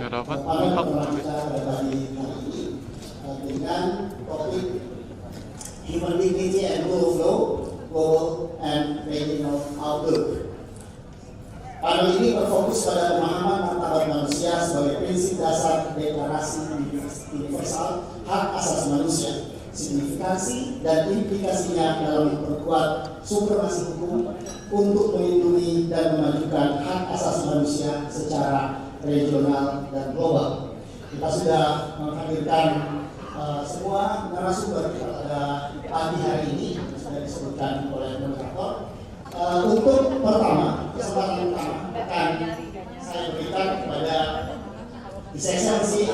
harapan kami hak telah habis. bicara pada pagi hari ini dengan topik Human Dignity and Rule of Law, Global and Regional Outlook. Panel ini berfokus pada pemahaman martabat manusia sebagai prinsip dasar Deklarasi Universal Hak Asasi Manusia, signifikansi dan implikasinya dalam memperkuat supremasi hukum untuk melindungi dan memajukan hak asasi manusia secara regional dan global. Kita sudah menghadirkan semua narasumber pada pagi hari ini yang sudah disebutkan oleh moderator. Untuk kesempatan pertama akan saya berikan kepada His Excellency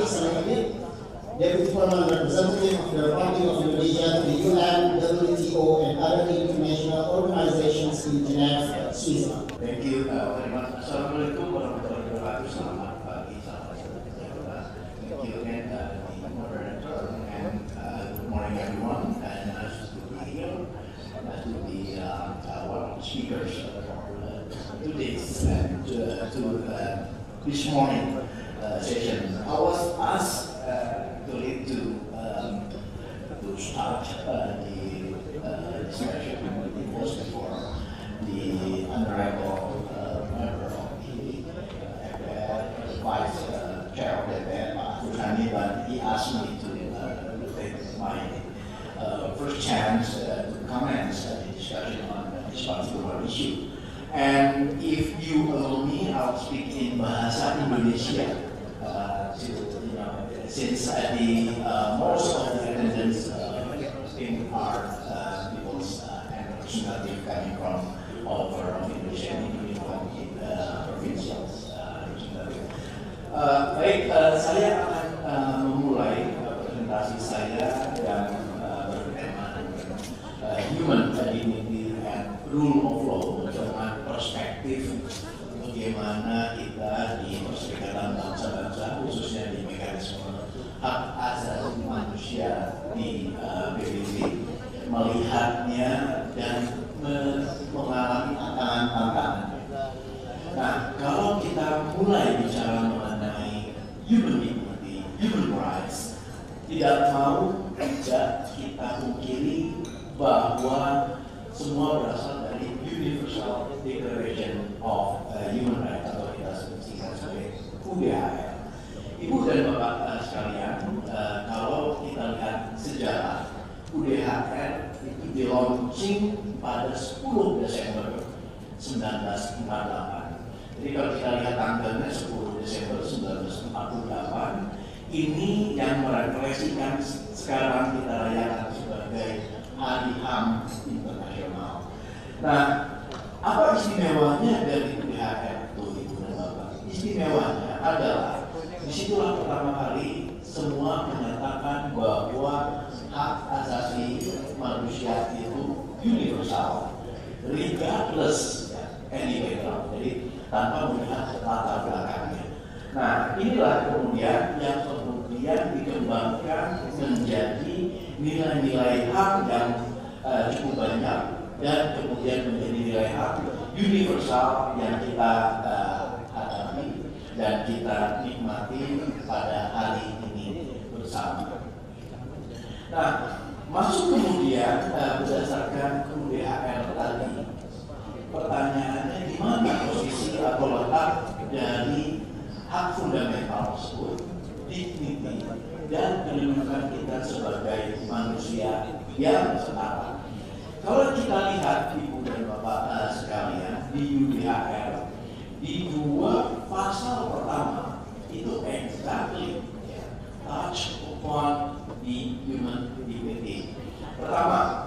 Deputy Permanent Representative of the Republic of Indonesia to the UN, WTO, and other international organizations in Geneva, Switzerland. Thank you very much. Assalamualaikum warahmatullahi wabarakatuh. Selamat pagi, selamat sejahtera. Thank you again, the moderator, and good morning everyone. And nice to be here, to be our speakers today and to this morning session. I was asked to start the discussion with the host before the honorable member of the vice chair of the FPR, Pak Furhani, but he asked me to take my first chance to comment the discussion on this particular issue. And if you allow me, I'll speak in Bahasa Indonesia. Since the most of the attendants in our peoples and representative coming from all over of Indonesia, including from provincial representative. Baik, saya akan memulai presentasi saya dan bertema Human Dignity and Rule of Law dengan perspektif bagaimana kita di Perserikatan Bangsa-Bangsa, khususnya di mekanisme hak asasi manusia di PBB, melihatnya dan mengalami tantangan-tantangan. Nah, kalau kita mulai bicara mengenai human dignity, human rights, tidak mau tidak kita pungkiri bahwa semua berasal dari Universal Declaration of Human Rights atau kita sebutkan sebagai UDHR. Ibu dan Bapak sekalian, kalau kita lihat sejarah, UDHR itu di-launching pada 10 Desember 1948. Jadi kalau kita lihat tanggalnya 10 Desember 1948, ini yang merefleksikan sekarang kita rayakan sebagai Hari HAM Internasional. Nah, apa istimewanya dari UDHR itu, Ibu dan Bapak? Istimewanya adalah disitulah pertama kali semua menyatakan bahwa hak asasi manusia itu universal, regardless any background, jadi tanpa melihat latar belakangnya. Nah, inilah kemudian yang dikembangkan menjadi nilai-nilai hak yang cukup banyak dan kemudian menjadi nilai hak universal yang kita hadapi dan kita nikmati pada hari ini bersama. Nah, masuk kemudian berdasarkan UDHR tadi, pertanyaannya di mana posisi atau letak dari hak fundamental tersebut, dignity dan kedudukan kita sebagai manusia yang setara. Kalau kita lihat Ibu dan Bapak sekalian di UDHR, di 2 pasal pertama itu exactly touch upon the human dignity. Pertama,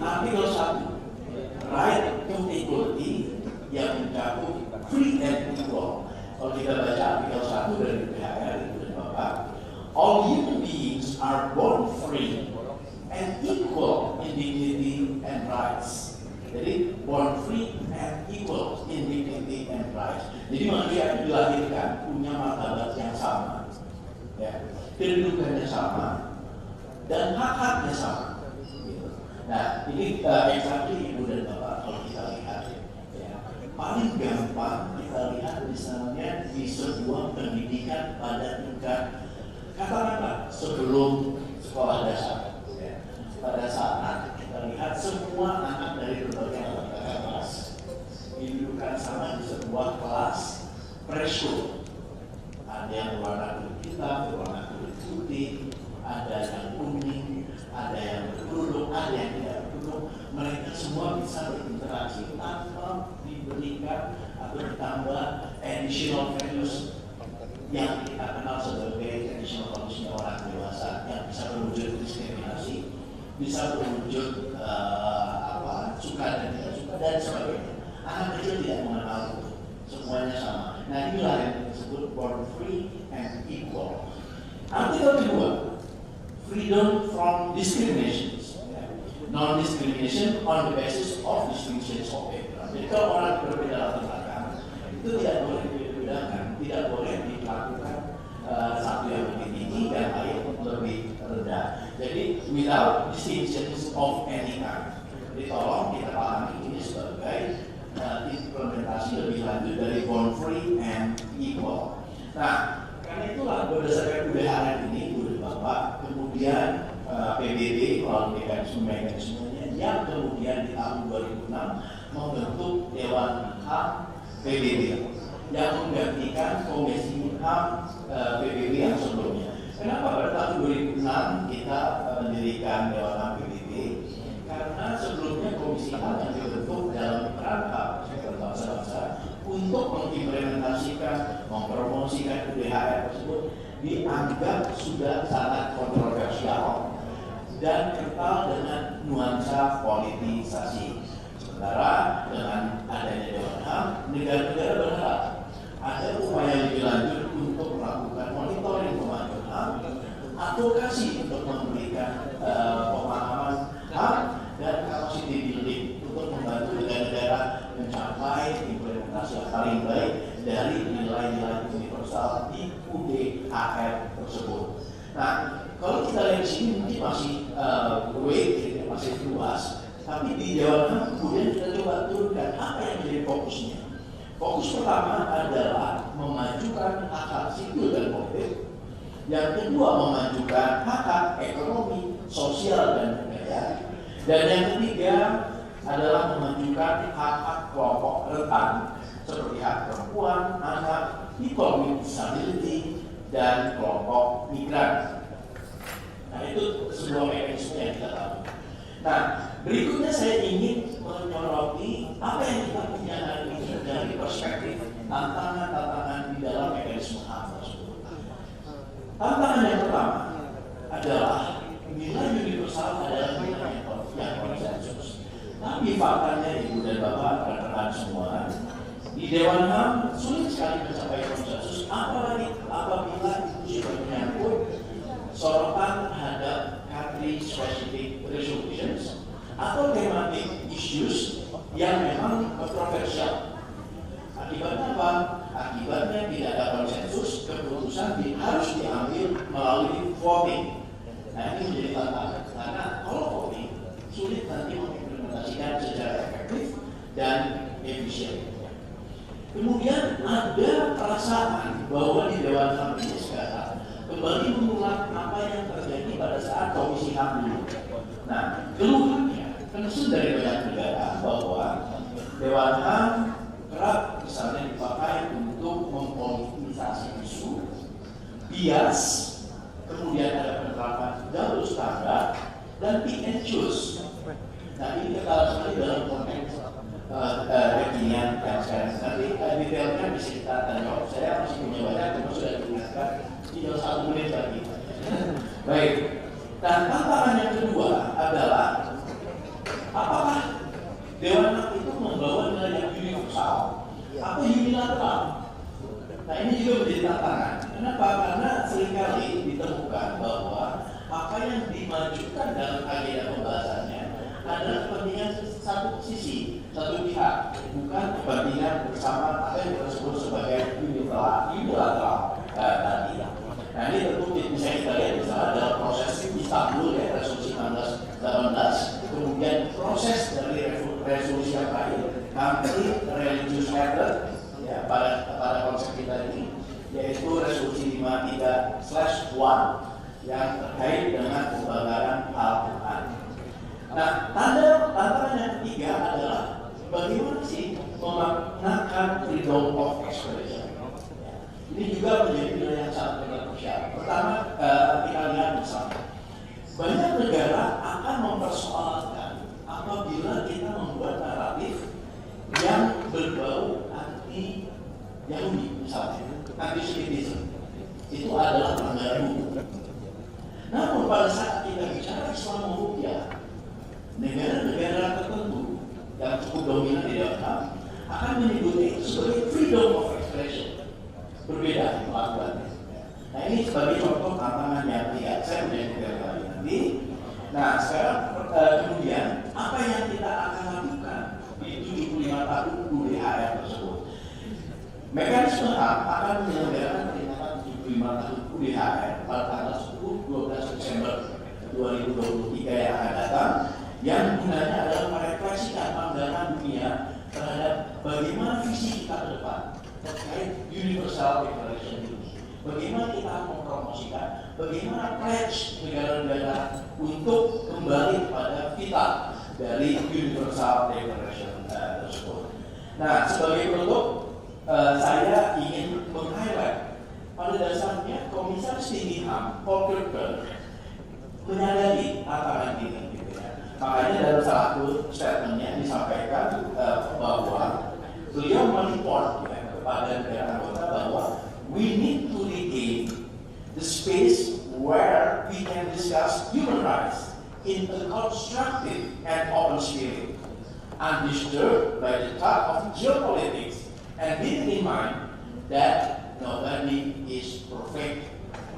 artikel 1, right to equality yang mencakup free and equal. Kalau kita baca artikel 1 dari UDHR itu dan Bapak, all human beings are born free and equal in dignity and rights. Jadi born free and equal in dignity and rights. Jadi manusia itu dilahirkan punya martabat yang sama, kedudukannya sama, dan hak-haknya sama. Nah, ini exactly Ibu dan Bapak kalau kita lihat, paling gampang kita kita lihat misalnya di sebuah pendidikan pada tingkat katakanlah sebelum sekolah dasar, ya. Pada saat kita lihat semua anak dari berbagai kelas didudukan sama di sebuah kelas preschool. Ada yang berwarna kulit hitam, berwarna kulit putih, ada yang kuning, ada yang berkerudung, ada yang tidak berkerudung. Mereka semua bisa berinteraksi tanpa diberikan atau ditambah additional values yang kita kenal sebagai additional values orang dewasa yang bisa berwujud diskriminasi, bisa berwujud suka dan tidak suka dan sebagainya. Anak kecil tidak mengenal itu, semuanya sama. Nah inilah yang disebut born free and equal. Artikel kedua, freedom from discrimination. Non-discrimination on the basis of distinctions of background. Jadi kalau orang berbeda latar belakang, itu tidak boleh dibedakan, tidak boleh dilakukan satu yang lebih tinggi dan lain lebih rendah. Jadi without distinctions of any kind. Jadi tolong kita pahami ini sebagai implementasi lebih lanjut dari born free and equal. Nah, karena itulah berdasarkan UDHR ini, Bapak, kemudian PBB melalui mekanisme-mekanismenya yang kemudian di tahun 2006 membentuk Dewan HAM PBB yang menggantikan Komisi HAM PBB yang sebelumnya. Kenapa pada tahun 2006 kita mendirikan Dewan HAM PBB? Karena sebelumnya Komisi HAM yang dibentuk dalam rangka bangsa-bangsa untuk mengimplementasikan, mempromosikan UDHR tersebut dianggap sudah sangat kontroversial dan kental dengan nuansa politisasi. Sementara dengan adanya Dewan HAM, negara-negara berharap ada upaya lebih lanjut untuk melakukan monitoring kemajuan HAM, advokasi untuk memberikan pemahaman HAM dan capacity building untuk membantu negara-negara mencapai implementasi yang paling baik dari nilai-nilai universal di UDHR tersebut. Nah, kalau kita lihat di sini mungkin masih masih luas, tapi di Dewan HAM kemudian kita coba turunkan apa yang menjadi fokusnya. Fokus pertama adalah memajukan hak-hak sipil dan politik. Yang kedua memajukan hak-hak ekonomi, sosial dan budaya. Dan yang ketiga adalah memajukan hak-hak kelompok rentan seperti hak perempuan, anak, people with disability, dan kelompok migran. Nah itu sebuah mekanisme yang kita tahu. Nah berikutnya saya ingin menyoroti apa yang kita punya hari ini dari perspektif tantangan-tantangan di dalam mekanisme HAM tersebut. Tantangan yang pertama adalah nilai universal adalah nilai yang konsensus. Tapi faktanya Ibu dan Bapak rekan-rekan semua, di Dewan HAM sulit sekali mencapai konsensus, apalagi apabila itu sudah menyangkut sorotan terhadap country specific resolutions atau thematic issues yang memang kontroversial. Akibatnya apa? Akibatnya tidak ada konsensus, keputusan harus diambil melalui voting. Nah ini menjadi tantangan karena kalau voting sulit nanti mengimplementasikan secara efektif dan efisien. Kemudian ada perasaan bahwa di Dewan HAM ini sekarang kembali mengulang apa yang terjadi pada saat Komisi HAM dulu. Nah, keluhannya concern dari banyak negara bahwa Dewan HAM kerap misalnya dipakai untuk mempolitisasi isu, bias, kemudian ada penerapan double standard dan pick and choose. Nah ini kental sekali dalam konteks kekinian yang sekarang. Nanti detailnya bisa kita tanya. Saya masih punya banyak, cuma sudah diingatkan tinggal 1 menit lagi. Baik. Dan tantangan yang kedua adalah apakah Dewan HAM itu membawa nilai yang universal atau unilateral? Nah ini juga menjadi tantangan. Kenapa? Karena seringkali ditemukan bahwa apa yang dimajukan dalam agenda pembahasannya adalah kepentingan satu sisi, satu pihak, bukan kepentingan bersama atau yang kita sebut sebagai unilateral tadi. Nah ini tentu bisa kita lihat misalnya dalam proses Istanbul ya, resolusi 1918, kemudian proses dari resolusi yang lain, country religious matter, ya, pada konsep kita ini, yaitu resolusi 53/1 yang terkait dengan pembakaran Al-Quran. Nah, tantangan yang ketiga adalah bagaimana sih memaknakan freedom of expression. Ini juga menjadi nilai yang sangat kontroversial. Pertama, kita lihat misalnya, banyak negara akan mempersoalkan apabila kita membuat naratif yang berbau anti Yahudi, misalnya antisemitisme, itu adalah pelanggaran hukum. Namun pada saat kita bicara Islamophobia, negara-negara tertentu yang cukup dominan di dalam akan menyebutnya sebagai freedom of expression. Berbeda pelakuannya. Nah, ini sebagai contoh tantangan yang ketiga. Saya punya negara kali nanti. Nah, sekarang kemudian apa yang kita akan lakukan di 75 tahun UDHR tersebut? Mekanisme HAM akan menyelenggarakan peringatan 75 tahun UDHR pada tanggal 10-12 Desember 2023 yang akan datang, yang gunanya adalah merefleksikan pandangan dunia terhadap bagaimana visi kita ke depan terkait Universal Declaration ini. Bagaimana kita mempromosikan, bagaimana pledge negara-negara untuk kembali kepada vital dari Universal Declaration tersebut. Nah, sebagai penutup, saya ingin meng-highlight pada dasarnya Komisaris Tinggi HAM Volker Turk menyadari tantangan ini. Makanya dalam satu statementnya disampaikan bahwa beliau melipor kepada negara anggota bahwa we need to regain the space where we can discuss human rights in a constructive and open spirit, undisturbed by the tug of geopolitics, and keeping in mind that nobody is perfect.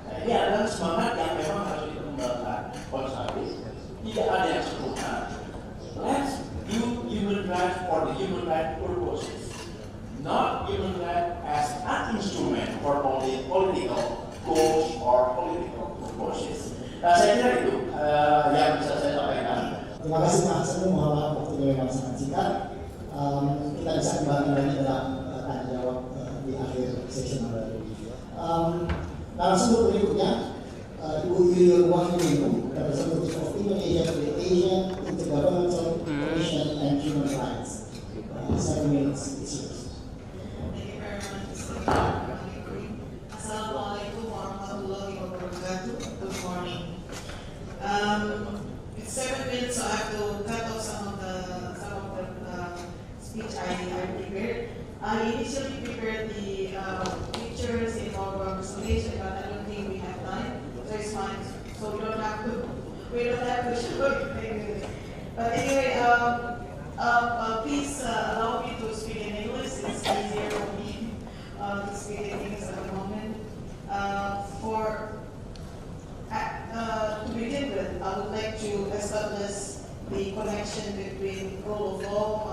Nah, ini adalah semangat yang memang harus dikembangkan konstruktif. Tidak ada yang sempurna. Let's view human rights for the human rights purposes, not human rights as an instrument for only political goals or political purposes. Nah, saya kira itu yang bisa saya sampaikan. Terima kasih Pak Hasan, mohon maaf waktu yang sangat singkat. Kita bisa kembali lagi dalam tanya jawab di akhir sesi hari. Narasumber berikutnya, Ibu Yuyun Wahyudin, Representative of Indonesia to the Asian Intergovernmental Commission and Human Rights. 7 minutes, it's yours. Thank you very much. Assalamualaikum warahmatullahi wabarakatuh. Good morning. It's 7 minutes, so I have to cut off some of the speech I prepared. I initially prepared the pictures in our presentation, but I don't think we have time. So it's fine. So we don't have to show it. But anyway, please allow me to speak in English. It's easier for me to speak in English at the moment. To begin with, I would like to establish the connection between rule of law,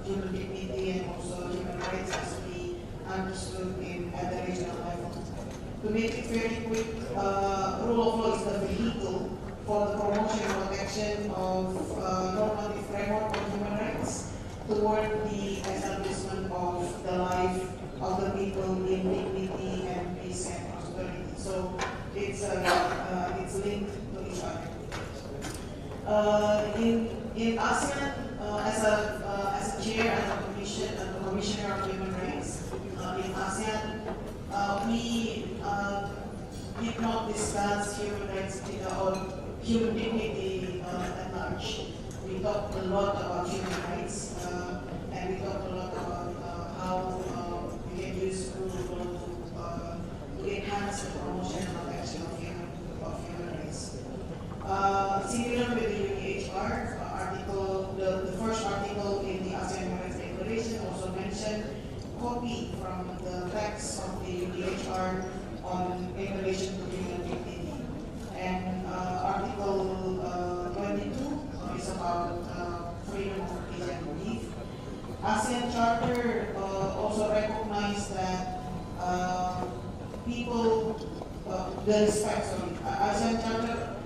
human dignity, and also human rights as we understood at the regional level. To make it very quick, rule of law is the vehicle for the promotion and protection of normative framework of human rights toward the establishment of the life of the people in dignity and peace and prosperity. So it's linked to each other. In ASEAN, as a chair and a commissioner of human rights in ASEAN, we did not discuss human rights or human dignity at large. We talked a lot about human rights, and we talked a lot about how we can use rule of law to enhance the promotion and protection of human rights. Similar with the UNHR article, the first article in the ASEAN Human Rights Declaration also mentioned copy from the text of the UNHR in relation to human dignity. And Article 22 is about freedom of speech and belief. ASEAN Charter also recognized that ASEAN Charter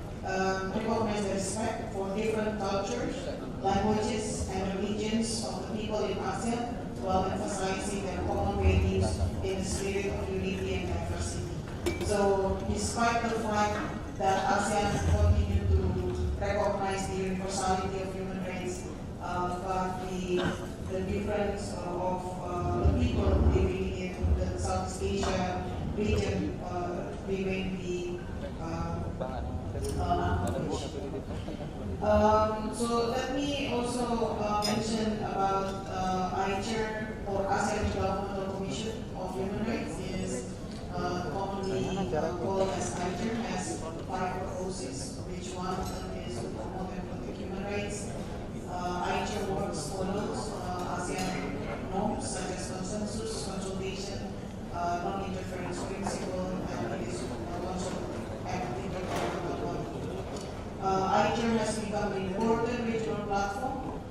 recognized the respect for different cultures, languages, and religions of the people in ASEAN, while emphasizing their common values in the spirit of unity and diversity. So, despite the fact that ASEAN continue to recognize the universality of human rights, but the difference of the people living in the Southeast Asia region remain the so let me also mention about ICHR, or ASEAN Developmental Commission of Human Rights, is commonly called as ICHR, has 5 purposes, which one of them is to promote and protect human rights. ICHR works follows ASEAN norms such as consensus, consultation, non-interference principle, and it is also active. ICHR has become an important regional platform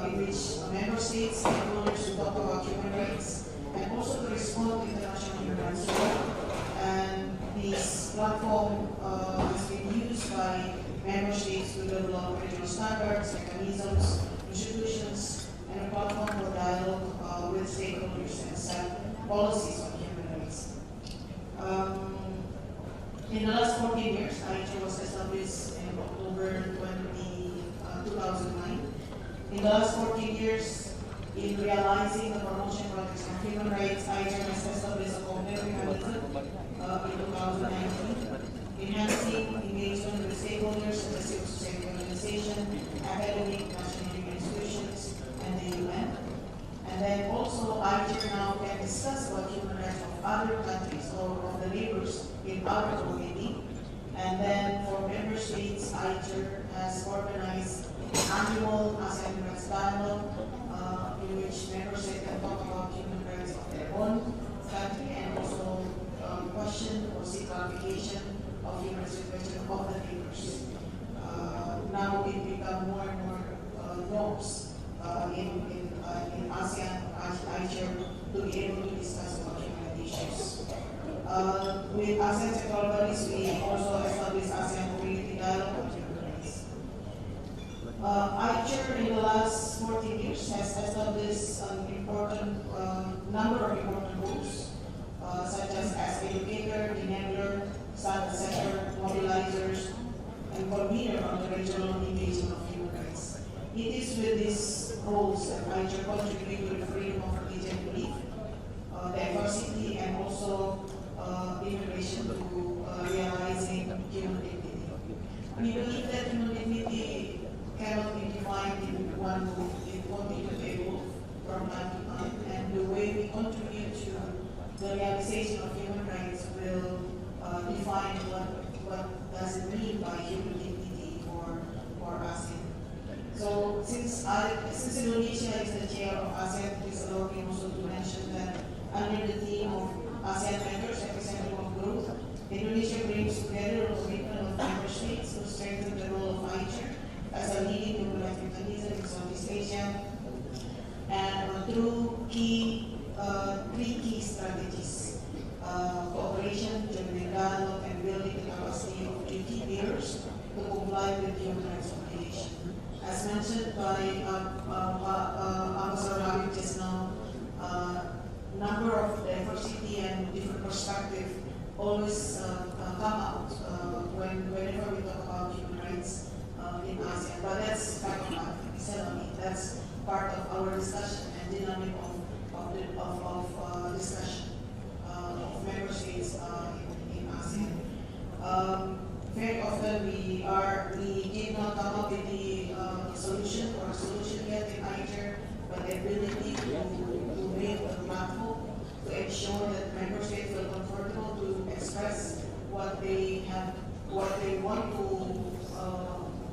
in which member states and stakeholders to talk about human rights and also to respond to international human rights law. And this platform has been used by member states to develop regional standards, mechanisms, institutions, and a platform for dialogue with stakeholders and set policies on human rights. In the last 14 years, ICHR was established in October 2009. In the last 14 years, in realizing the promotion projects on human rights, ICHR has established a coordinating mechanism in 2019, enhancing engagement with stakeholders such as civil society organizations, academic, national institutions, and the UN. And then also, ICHR now can discuss about human rights of other countries or of the neighbors in our community. And then for member states, ICHR has organized annual ASEAN Human Rights Dialogue, in which member states can talk about human rights of their own country and also question or seek clarification of human rights situation of the neighbors. Now it become more and more norms in ASEAN, ICHR, to be able to discuss about human rights issues. With ASEAN sectoral bodies, we also established ASEAN Community Dialogue on Human Rights. ICHR in the last 14 years has established an important number of important rules, such as educator, enabler, sector mobilizers, and convener on the regional engagement of human rights. It is with these roles that ICHR contribute to the freedom of religion and belief, diversity, and also integration to realizing human dignity. We believe that human dignity cannot be defined in one book. It continues to evolve from time to time, and the way we contribute to the realization of human rights will define what does it mean by human dignity for ASEAN. So since Indonesia is the chair of ASEAN, please allow me also to mention that under the theme of ASEAN Matters, Epicenter of Growth, Indonesia brings together a commitment of member states to strengthen the role of ICHR as a leading human rights mechanism in Southeast Asia, and through three key strategies: cooperation, joining dialogue, and building the capacity of treaty bearers to comply with human rights obligations. As mentioned by Ambassador Habib just now, number of diversity and different perspective always come out whenever we talk about human rights in ASEAN. But that's kind of not that's part of our discussion and dynamic of discussion of member states in ASEAN. Very often we did not come up with the solution or solution yet in ICHR, but the ability to make a platform to ensure that member states feel comfortable to express what they want to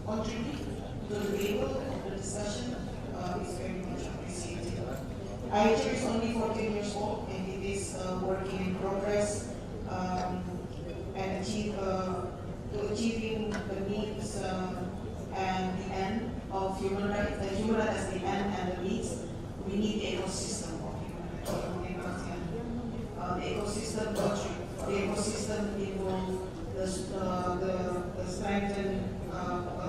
contribute to the table of the discussion is very much appreciated. ICHR is only 14 years old and it is working in progress and achieving the needs and the end of human rights, the human rights as the end and the needs. We need the ecosystem of human rights. The ecosystem involves the strengthened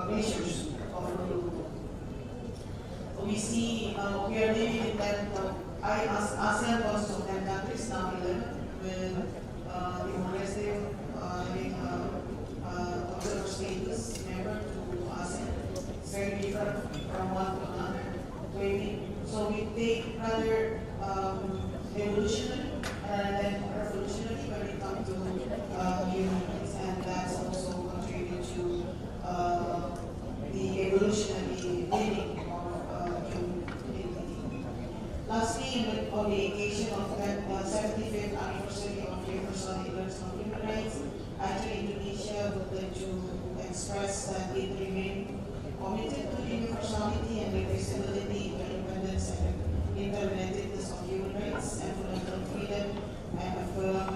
measures of rule. We are living in time of ASEAN was of 10 countries, now 11, with Timor-Leste having observer status member to ASEAN. It's very different from one to another. So we take rather evolutionary rather than revolutionary when it comes to human rights, and that's also contributed to the evolutionary meaning of human dignity. Lastly, on the occasion of the 75th anniversary of Universal Declaration of Human Rights, actually Indonesia would like to express that it remains committed to the universality and irreversibility, independence, and interrelativeness of human rights and fundamental freedom, and affirm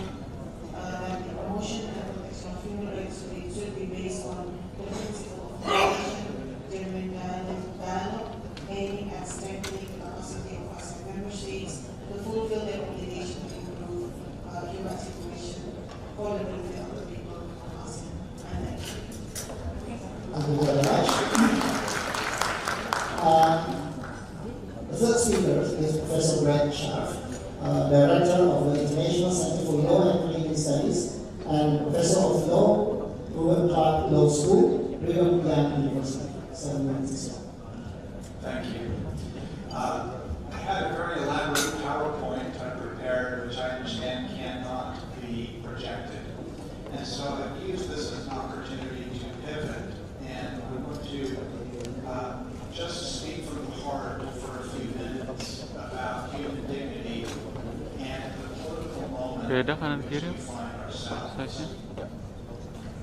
that the promotion and protection of human rights should be based on the principle of cooperation, genuine dialogue, aiming at strengthening the capacity of ASEAN member states to fulfill their obligation to improve human situation for the benefit of the people of ASEAN. And thank you. Thank you very much. The third speaker is Professor Greg Scharf, Director of the International Center for Law and Community Studies and Professor of Law, Ruben Clark Law School, Brigham Young University. 7 minutes. Thank you. I had a very elaborate PowerPoint I prepared, which I understand cannot be projected. And so I've used this as an opportunity to pivot, and I want to just speak from the heart for a few minutes about human dignity and the political moment Beda kanan in which kiri we find ourselves. size-nya.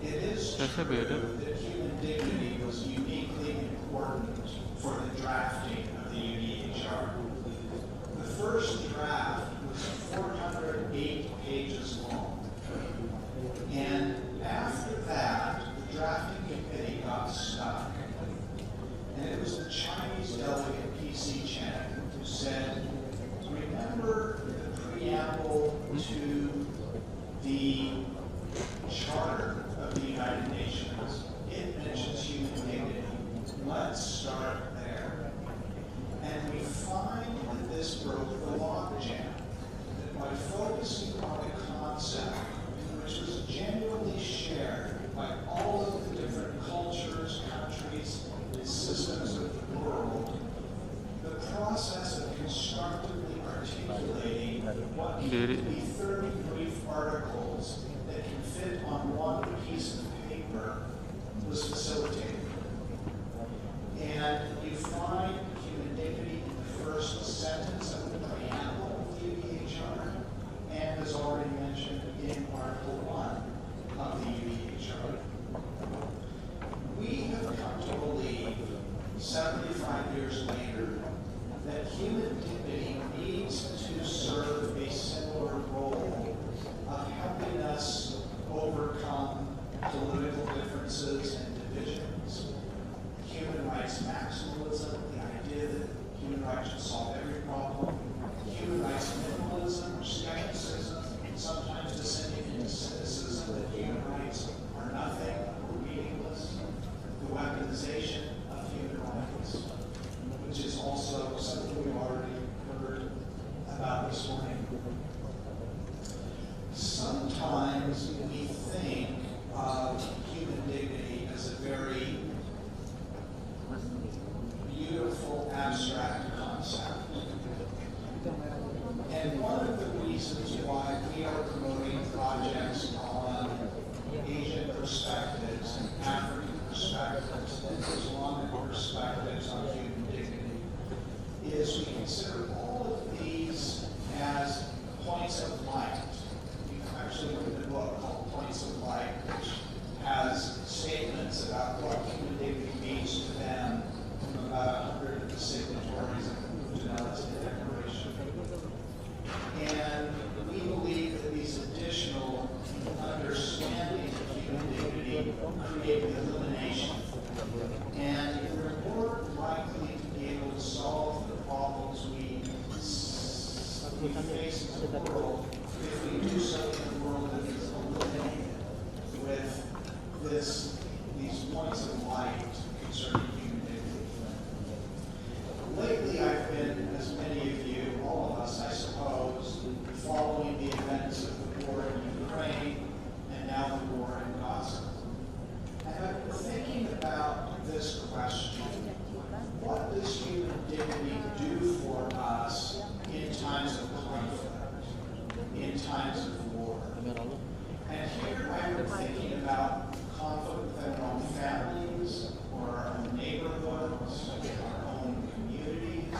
It is Size-nya true beda. that human dignity was uniquely important for the drafting of the UDHR. The first draft was 408 pages long. And after that, the drafting committee got stuck. And it was the Chinese delegate, P.C. Chen, who said, remember the preamble to the Charter of the United Nations. It mentions human dignity. Let's start there. And we find that this broke the logjam. That by focusing on a concept which was genuinely shared by all of the different cultures, countries, and systems of the world, the process of constructively articulating what can be 30 brief articles that can fit on one piece of paper was facilitated. And you find human dignity in the first sentence of the preamble of the UDHR, and as already mentioned in Article 1 of the UDHR. We have come to believe, 75 years later, that human dignity needs to serve a similar role of helping us overcome political differences and divisions. Human rights maximalism, the idea that human rights should solve every problem. Human rights minimalism, or skepticism, sometimes descending into cynicism that human rights are nothing or meaningless. The weaponization of human rights, which is also something we've already heard about this morning. Sometimes we think of human dignity as a very beautiful, abstract concept. And one of the reasons why we are promoting projects on Asian perspectives and African perspectives and Islamic perspectives on human dignity is we consider all of these as points of light. We've actually written a book called Points of Light, which has statements about what human dignity means to them from about 100 of the signatories of the Janela Declaration. And we believe that these additional understandings of human dignity create the illumination. And we're more likely to be able to solve the problems we face in the world if we do so in a world that is illuminated with these points of light concerning human dignity. Lately, I've been, as many of you, all of us about conflict within our own families, or our own neighborhoods, our own communities,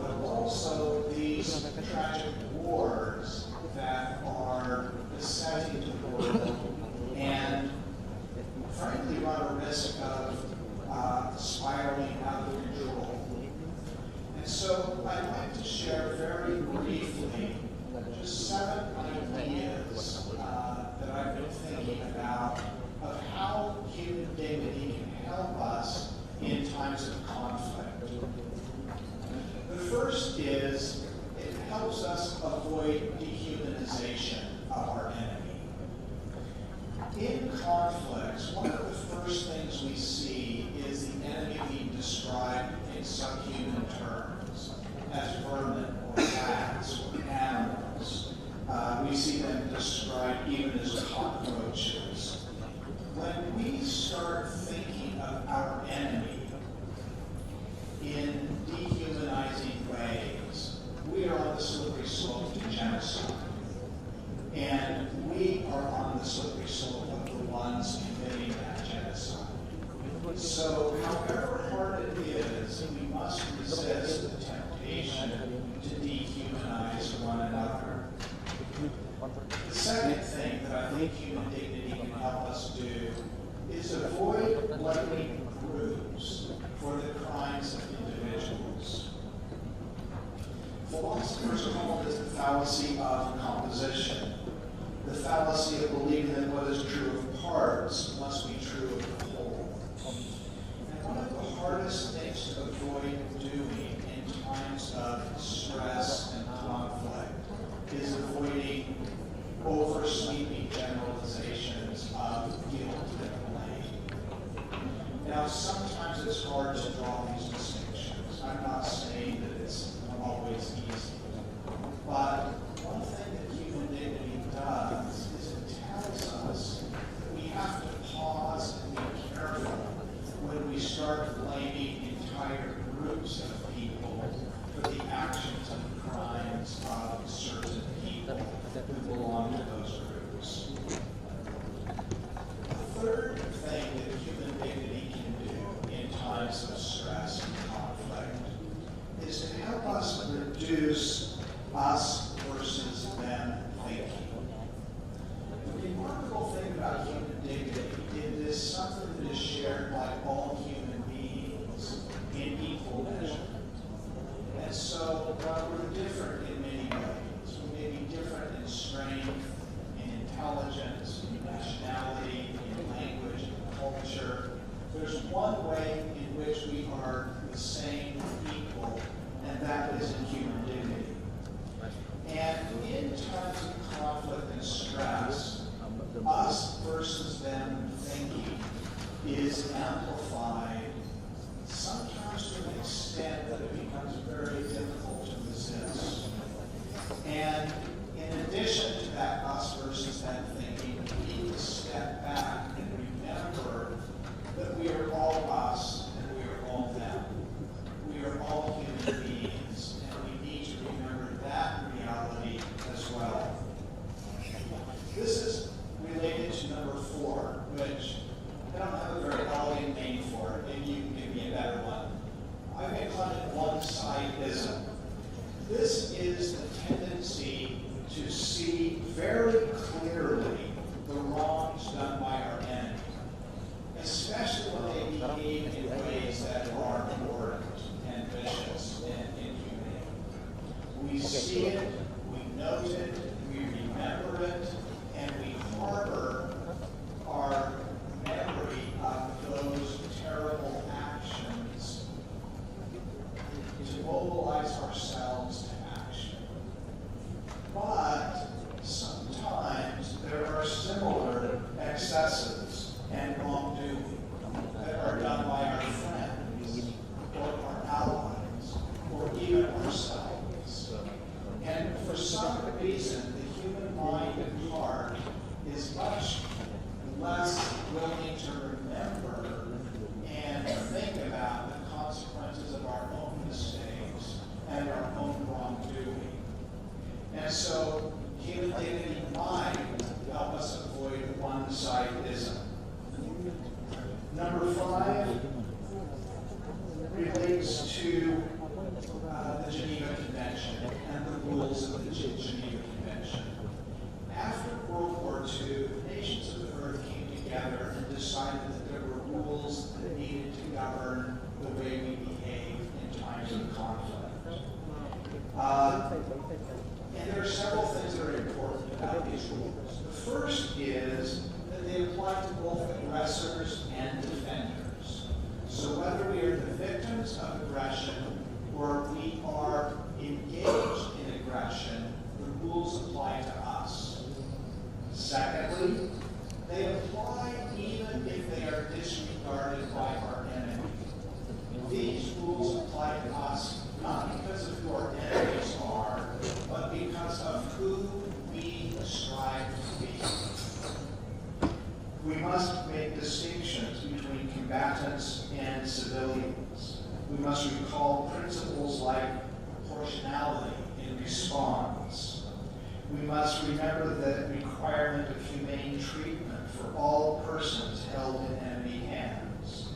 but also these tragic wars that are besetting the world and frankly run a risk of spiraling out of control. And so I'd like to share very briefly just 7 ideas that I've been thinking about of how human dignity can help us in times of conflict. The first is it helps us avoid dehumanization of our enemy. In conflicts, one of the first things we see is the enemy being described in subhuman terms, as vermin or rats or animals. We see them described even as cockroaches. When we start thinking of our enemy in dehumanizing ways, we are on the slippery slope to genocide. And we are on the slippery slope of the ones committing that genocide. So, however hard it is, we must resist the temptation to dehumanize one another. The second thing that I think human dignity can help us do is avoid blaming groups for the crimes of individuals. Philosophers call this the fallacy of composition, the fallacy of believing that what is true of parts must be true of the whole. And one of the hardest things to avoid doing in times of stress and conflict is avoiding oversweeping generalizations of guilt and blame. Now, sometimes it's hard to draw these distinctions. I'm not saying that it's always easy. But one thing that human dignity does is it tells us that we have to pause and be careful when we start blaming entire groups of people for the actions and crimes of certain people who belong to those groups. The third thing that human dignity can do in times of stress and conflict is to help us reduce us versus them thinking. The remarkable thing about human dignity, it is something that is shared by all human beings in equal measure. And so, while we're different in many ways, we may be different in strength, in intelligence, in nationality, in language, in culture, there's one way in which we are the same equal, and that is in human dignity. And in times of conflict and stress, us versus them thinking is amplified, sometimes to an extent that it becomes very difficult to resist. And in addition to that us versus them thinking, we need to step back and remember that we are all us and we are all them. We are all human beings, and we need to remember that reality as well. This is related to number 4, which I don't have a very elegant name for it. Maybe you can give me a better one. I may call it one-sidism. This is the tendency to see very clearly the wrongs done by our enemy, especially when they behave in ways that are abhorrent and vicious and inhumane. We see it, we note it, we remember it, and we harbor our memory of those terrible actions to mobilize ourselves to action. But sometimes there are similar excesses and wrongdoing that are done by our friends or our allies or even ourselves. And for some reason, the human mind and heart is much less willing to remember and think about the consequences of our own mistakes and our own wrongdoing. And so, human dignity might help us avoid one one-sidedism. Number 5 relates to the Geneva Convention and the rules of the Geneva Convention. After World War II, the nations of the earth came together and decided that there were rules that needed to govern the way we behave in times of conflict. And there are several things that are important about these rules. The first is that they apply to both aggressors and defenders. So whether we are the victims of aggression or we are engaged in aggression, the rules apply to us. Secondly, they apply even if they are disregarded by our enemy. These rules apply to us not because of who our enemies are, but because of who we strive to be. We must make distinctions between combatants and civilians. We must recall principles like proportionality in response. We must remember the requirement of humane treatment for all persons held in enemy hands.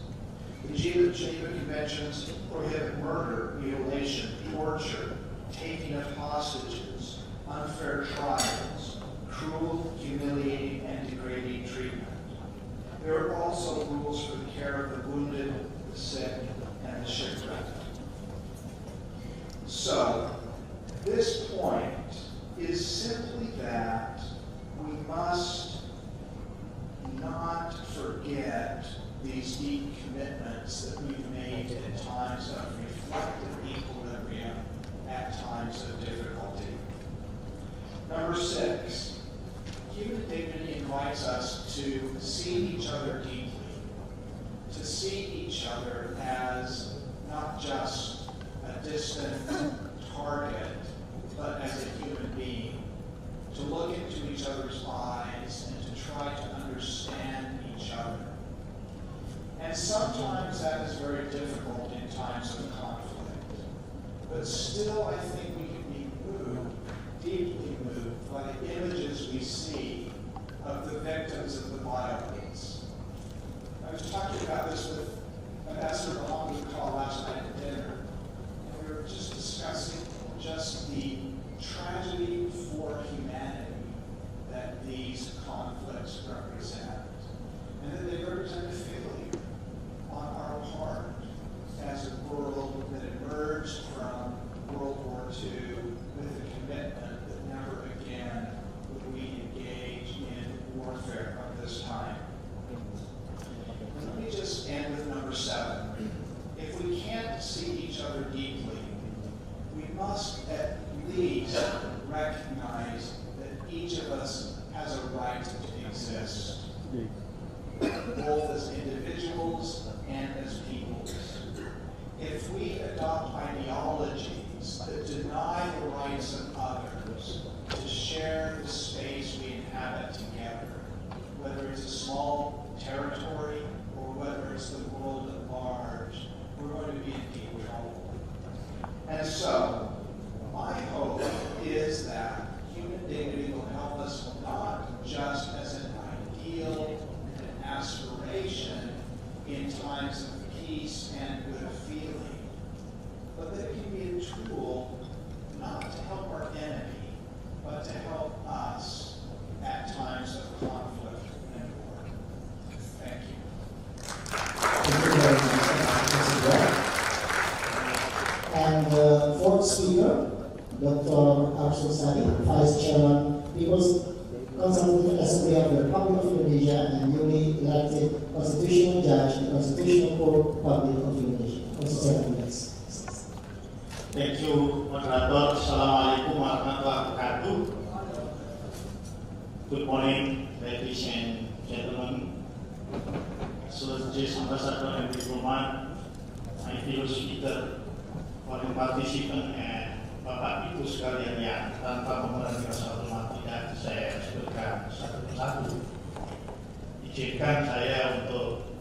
The Geneva Conventions prohibit murder, mutilation, torture, taking of hostages, unfair trials, cruel, humiliating, and degrading treatment. There are also rules for the care of the wounded, the sick, and the shipwrecked. So, this point is simply that we must not forget these deep commitments that we've made in times of reflective equilibrium, at times of difficulty. Number 6, human dignity invites us to see each other deeply, to see each other as not just a distant target, but as a human being, to look into each other's eyes and to try to understand each other. And sometimes that is very difficult in times of conflict. But still, I think we can be moved, deeply moved, by the images we see of the victims of the violence. I was talking about this with Ambassador Mohammed Call last night at dinner, and we were just discussing just the tragedy for humanity that these conflicts represent, and that they represent a failure on our part as a world that emerged from World War II with a commitment that never again would we engage in warfare of this time. And let me just end with number 7. If we can't see each other deeply, we must at least recognize that each of us has a right to exist, both as individuals and as peoples. If we adopt ideologies that deny the rights of others to share the space we inhabit together, whether it's a small territory or whether it's the world at large, we're going to be in deep trouble. And so, my hope is that human dignity will help us not just as an ideal and an aspiration in times of peace and good feeling, but that it can be a tool not to help our enemy, but to help us at times of conflict and war. Thank you. Thank you very much, Mr. Greg. And the fourth speaker, Dr. Arsul Sari, Vice Chairman, People's Consultative Assembly of the Republic of Indonesia and newly elected Constitutional Judge in the Constitutional Court Republic of Indonesia. Also 7 minutes. Thank you, moderator. Assalamualaikum warahmatullahi wabarakatuh. Good morning, ladies and gentlemen, associate ambassador and diplomat, my fellow speaker, foreign participant, and Bapak Ibu sekalian yang tanpa mengurangi rasa hormat tidak saya sebutkan satu persatu. Izinkan saya untuk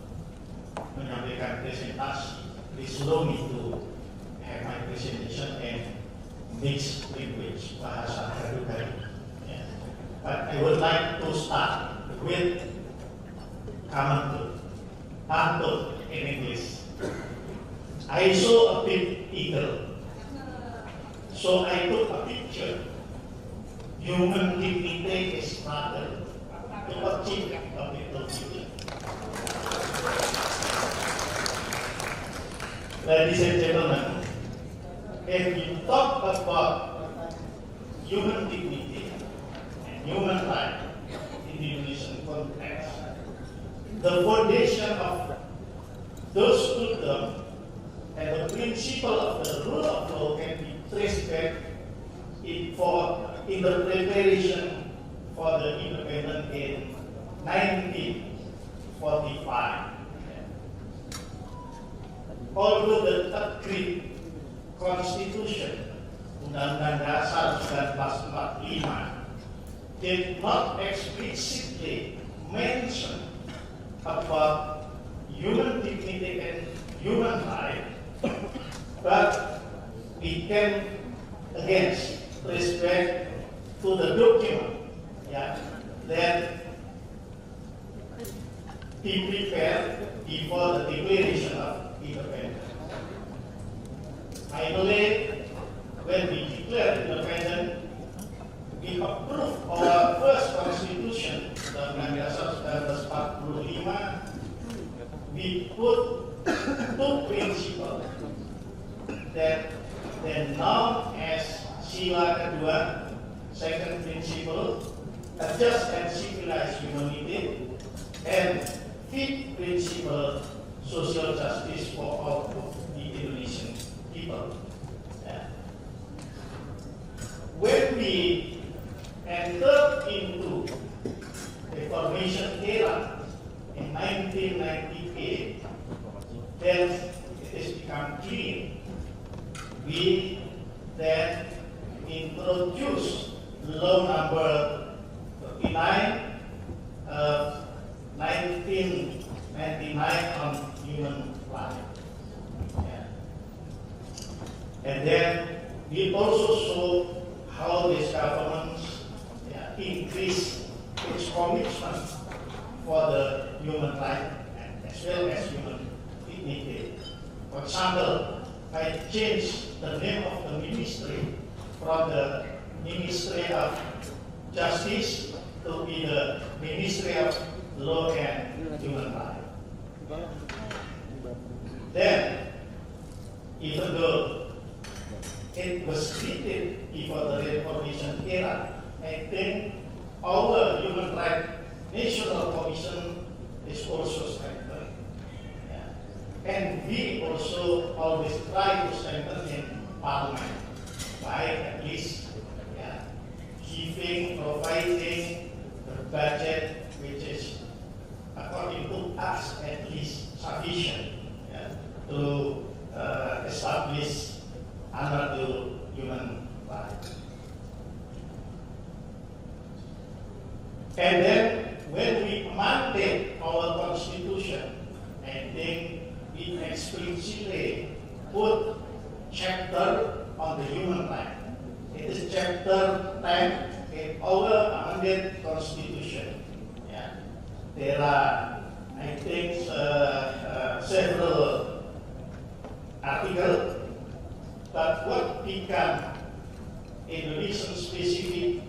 menyampaikan presentasi. Please allow me to have my presentation in mixed language, bahasa gadu-gadu. But I would like to start with common good, hantu in English. I saw a big eagle, so I took a picture. Human dignity is rather to achieve a little picture. Ladies and gentlemen, if you talk about human dignity and human rights in the Indonesian context, the foundation of those two terms and the principle of the rule of law can be traced back in the preparation for the independence in 1945. Although the agreed Constitution Undang-Undang Dasar 1945 did not explicitly mention about human dignity and human rights, but we can again respect to the document that be prepared before the declaration of independence. I believe when we declare independence, we approve our first constitution, Undang-Undang Dasar 1945. We put two principles that then known as Sila Kedua, second principle, a just and civilized humanity, and fifth principle, social justice for all of the Indonesian people. When we entered into the formation era in 1998, then it has become clear we then introduced law number 39 of 1999 on human rights. And then we also saw how this government increased its commitment for the human rights as well as human dignity. For example, I changed the name of the ministry from the Ministry of Justice to be the Ministry of Law and Human Rights. Then, even though it was treated before the Reformation era, I think our Human Rights National Commission is also strengthened. And we also always try to strengthen in Parliament by at least providing the budget which is, according to us, at least sufficient to establish another human rights. And then when we amended our constitution, I think we explicitly put chapter on the human rights. It is chapter 10 in our amended constitution. There are, I think, several articles, but what become Indonesian specific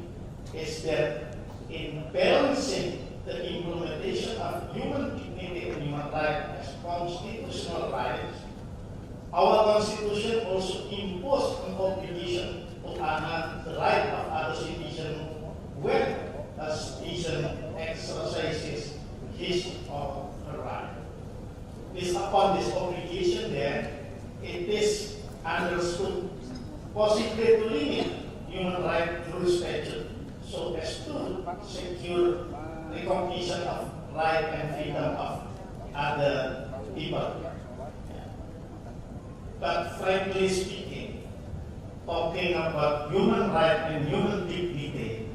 is that in balancing the implementation of human dignity and human rights as constitutional rights, our constitution also imposed an obligation to honor the right of other citizens when a citizen exercises his or her right. Based upon this obligation, then it is understood possibly to limit human rights through statute so as to secure recognition of right and freedom of other people. But frankly speaking, talking about human rights and human dignity,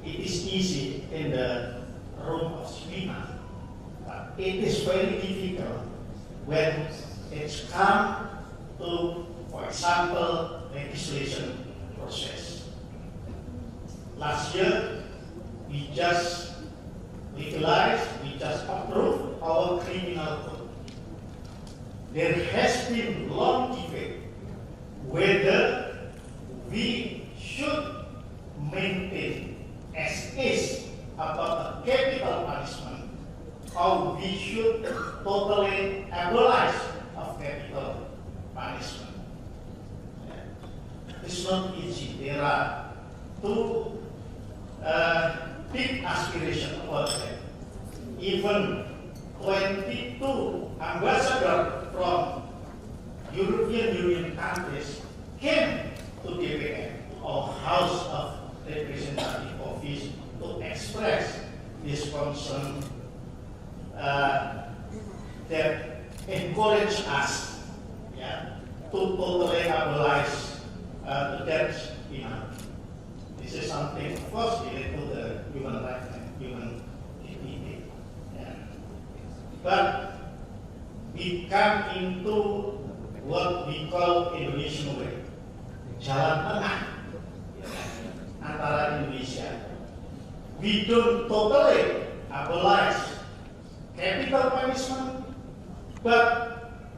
it is easy in the room of Sweden. But it is very difficult when it's come to, for example, legislation process. Last year, we just legalized, we just approved there has been long debate whether we should maintain as is about a capital punishment, or we should totally abolish of capital punishment. It's not easy. There are two big aspirations about that. Even 22 ambassadors from European Union countries came to DPR, or House of Representative Office, to express this concern that encourage us, to totally abolish the death penalty. This is something, of course, related to the human rights and human dignity. But we come into what we call Indonesian way, jalan tengah antara Indonesia. We don't totally abolish capital punishment, but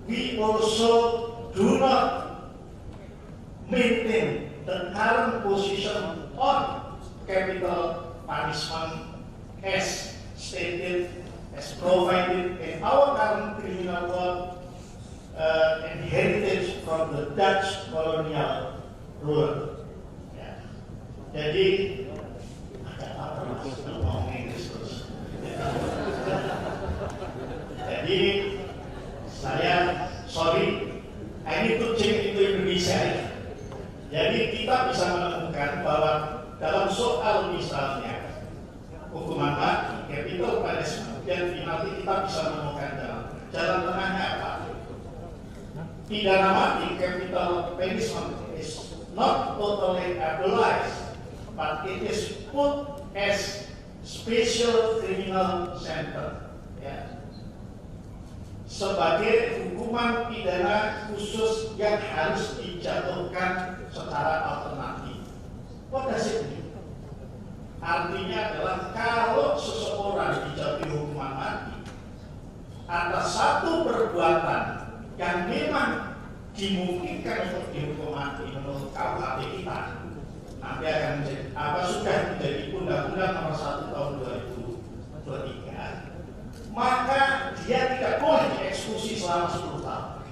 we also do not maintain the current position on capital punishment as stated, as provided in our current criminal law and heritage from the Dutch colonial rule. Jadi agak apa mas ngomong Inggris terus. Jadi saya sorry, I need to change into Indonesia. Jadi kita bisa menemukan bahwa dalam soal misalnya hukuman mati, capital punishment, dan penalti, kita bisa menemukan jalan tengahnya apa? Pidana mati, capital punishment, is not totally abolished, but it is put as special criminal sentence. Sebagai hukuman pidana khusus yang harus dijatuhkan secara alternatif. What does it mean? Artinya adalah kalau seseorang dijatuhi hukuman mati atas satu perbuatan yang memang dimungkinkan untuk dihukum mati menurut KUHP kita, nanti akan menjadi apa sudah menjadi Undang-Undang Nomor 1 Tahun 2023. Maka dia tidak boleh dieksekusi selama 10 tahun.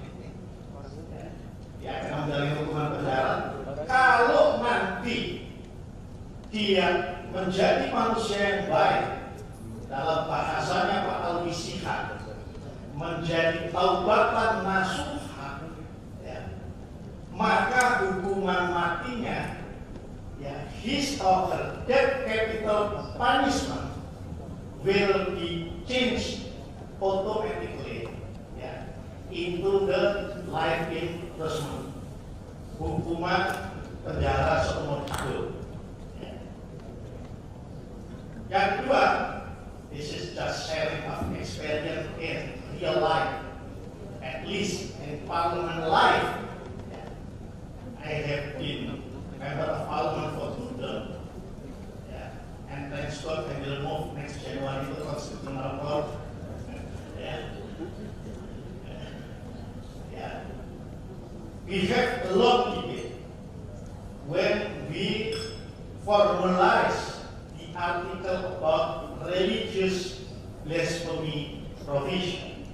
Dia akan menjalani hukuman penjara. Kalau nanti dia menjadi manusia yang baik, dalam bahasanya Pak Alwi Shihab, menjadi taubatan nasuha, maka hukuman matinya, his or her death capital punishment will be changed automatically into the life imprisonment, hukuman penjara seumur hidup. Yang kedua, this is just sharing of experience in real life, at least in parliament life. I have been member of parliament for 2 terms. And thanks God, I will move next January to Constitutional Court. We have a long debate when we formalize the article about religious blasphemy provision,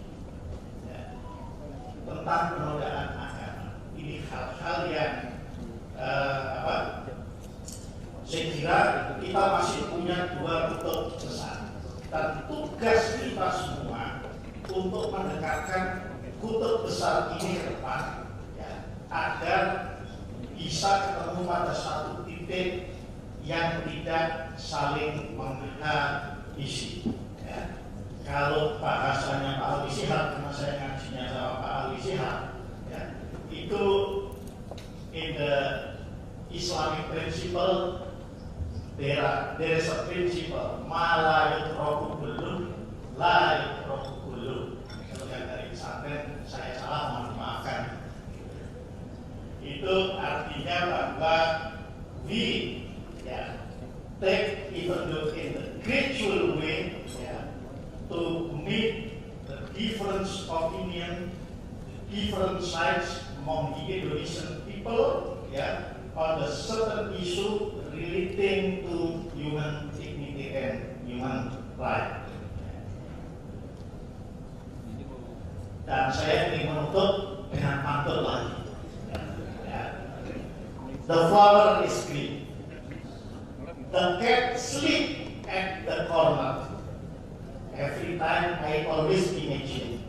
tentang penodaan agama. Ini hal-hal yang saya kira kita masih punya 2 kutub besar, dan tugas kita semua untuk mendekatkan kutub besar ini ke depan, agar bisa ketemu pada satu titik yang tidak saling menghabisi. Kalau bahasanya Pak Alwi Shihab, karena saya ngajinya sama Pak Alwi Shihab, itu in the Islamic principle, there is a principle, ma la yutraku kullu, la yutraku kullu. Kalau yang dari pesantren saya salah, mohon dimaafkan. Itu artinya bahwa we take even though in the gradual way to meet the difference opinion, different sides among the Indonesian people, yeah, on the certain issue relating to human dignity and human rights. Dan saya ingin menutup dengan pantun lagi. The flower is green. The cat sleep at the corner. Every time I always imagine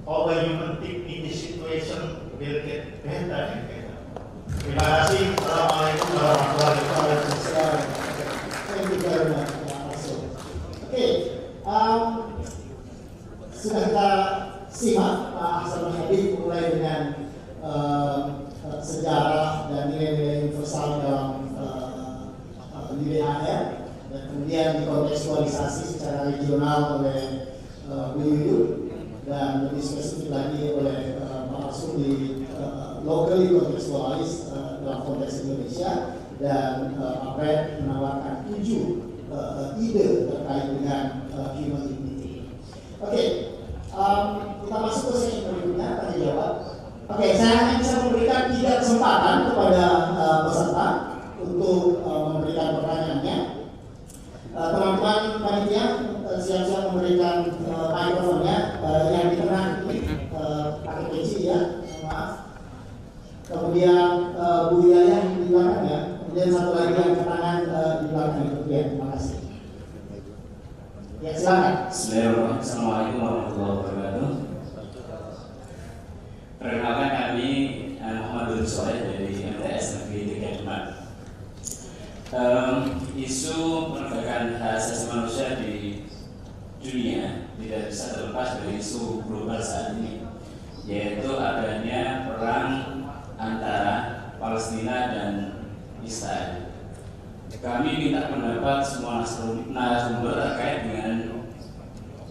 our human dignity situation will get better and better. Terima kasih. Assalamualaikum warahmatullahi wabarakatuh. Thank you very much. Oke, sudah kita simak Pak Ahsanul Habib mulai dengan sejarah dan nilai-nilai universal dalam nilai AR, dan kemudian dikontekstualisasi secara regional oleh Bu Yuyun, dan lebih spesifik lagi oleh Pak Arsul di locally contextualis dalam konteks Indonesia, dan Pak Fred menawarkan 7 ide terkait dengan human dignity. Oke, kita masuk ke sesi berikutnya, tanya jawab. Oke, saya hanya bisa memberikan 3 kesempatan kepada peserta untuk memberikan pertanyaannya. Teman-teman panitia siap-siap memberikan mikrofonnya, yang di tengah pakai peci ya, maaf. Kemudian Bu Yaya di belakang ya, kemudian satu lagi yang ke tangan di belakang itu ya, terima kasih. Ya, silakan. Bismillahirrahmanirrahim. Assalamualaikum warahmatullahi wabarakatuh. Perkenalkan, kami Muhammad Nur Soleh dari MTS Negeri 3 Demak. Isu penegakan hak asasi manusia di dunia tidak bisa terlepas dari isu global saat ini, yaitu adanya perang antara Palestina dan Israel. Kami minta pendapat semua narasumber terkait dengan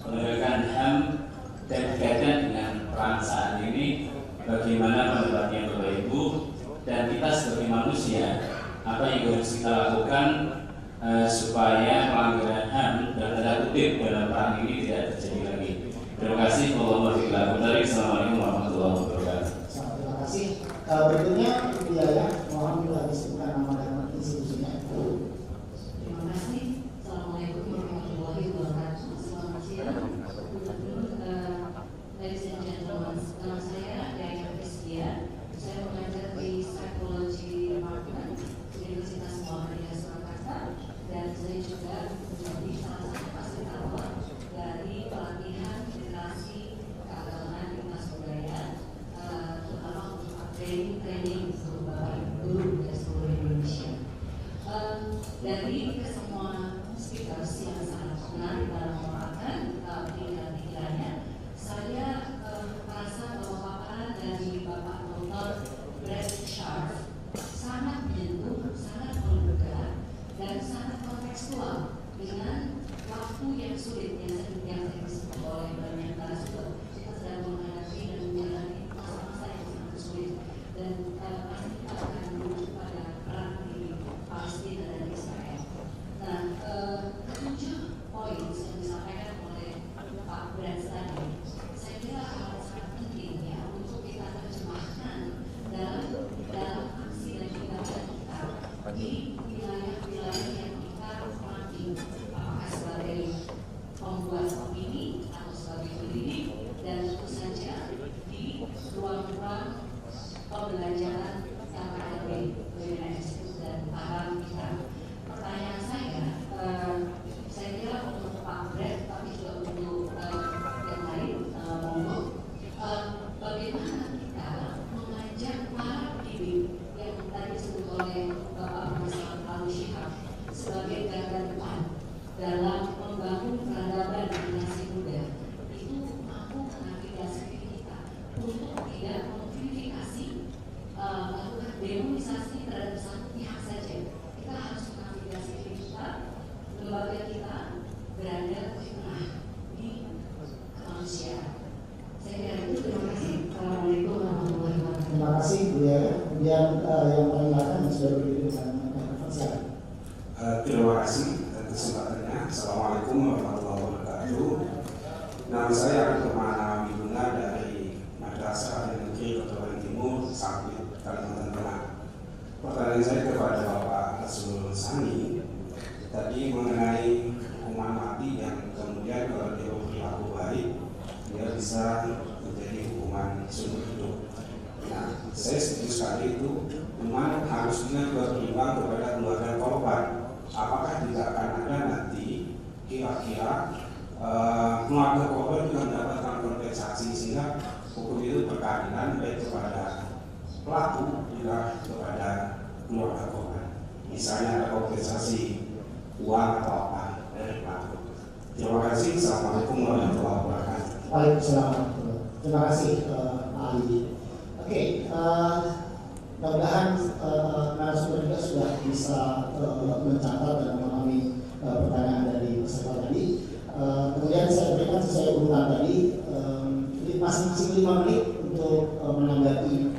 penegakan HAM dan berkaitan dengan perang saat ini. Bagaimana pendapatnya Bapak Ibu, dan kita sebagai manusia, apa yang harus kita lakukan supaya pelanggaran HAM dan tanda kutip dalam perang ini tidak terjadi lagi. Terima kasih. Assalamualaikum warahmatullahi wabarakatuh. Terima kasih. Berikutnya Ibu Yaya, mohon disebutkan nama dan institusinya. Terima kasih. Assalamualaikum warahmatullahi wabarakatuh. Selamat siang. Ladies and gentlemen, nama saya Diana Pristia. Saya mengajar di Psikologi Department Universitas Muhammadiyah Surakarta, dan saya juga menjadi salah satu fasilitator dari pelatihan literasi keagamaan lintas budaya, terutama untuk training untuk Bapak Guru di seluruh Indonesia. Dari semua speakers yang sangat menarik dalam memaparkan pikiran-pikirannya, saya merasa bahwa paparan dari Bapak Dr. Brad Sharf sangat menyentuh, sangat menggugah, dan sangat kontekstual dengan waktu yang sulit yang disebut oleh banyak narasumber. Kita sedang menghadapi dan menjalani masa-masa yang sangat sulit, dan pasti kita akan menuju pada perang di Palestina dan Israel. Nah, 7 poin yang disampaikan oleh Pak Brad tadi, saya kira sangat penting ya untuk kita terjemahkan dalam aksi dan tindakan kita di wilayah-wilayah yang kita hormati, apakah sebagai pembuat opini atau sebagai pendidik, dan tentu saja di ruang-ruang pembelajaran yang ada di UNS dan paham kita. Pertanyaan saya kira untuk Pak Brad, tapi juga untuk yang lain, bagaimana kita mengajak para pendidik yang tadi disebut oleh Bapak Profesor Ali Shihab sebagai garda depan dalam membangun peradaban generasi muda, itu mampu menavigasi kita untuk tidak memverifikasi melakukan demonisasi terhadap satu pihak saja. Kita harus menavigasi kita, lembaga kita berada di tengah di kemanusiaan. Saya kira itu. Terima kasih. Assalamualaikum warahmatullahi wabarakatuh. Terima kasih Bu Yaya. Kemudian yang paling belakang yang sudah berdiri dengan mikrofon, silakan. Terima kasih atas kesempatannya. Assalamualaikum warahmatullahi wabarakatuh. Nama saya Abdul Rahman Wibunga dari Madrasah pertanyaan saya kepada Bapak Arsul Sani tadi mengenai hukuman mati yang kemudian kalau dia berperilaku baik dia bisa menjadi hukuman seumur hidup. Nah, saya setuju sekali itu, memang harusnya berimbang kepada keluarga korban. Apakah tidak akan ada nanti kira-kira keluarga korban juga mendapatkan kompensasi sehingga hukum itu berkeadilan baik kepada pelaku juga kepada keluarga korban. Misalnya ada kompensasi uang atau apa dari pelaku. Terima kasih. Assalamualaikum warahmatullahi wabarakatuh. Waalaikumsalam. Terima kasih Pak Ali. Oke, mudah-mudahan narasumber juga sudah bisa mencatat dan memahami pertanyaan dari peserta tadi. Kemudian saya berikan sesuai urutan tadi, masing-masing 5 menit untuk menanggapi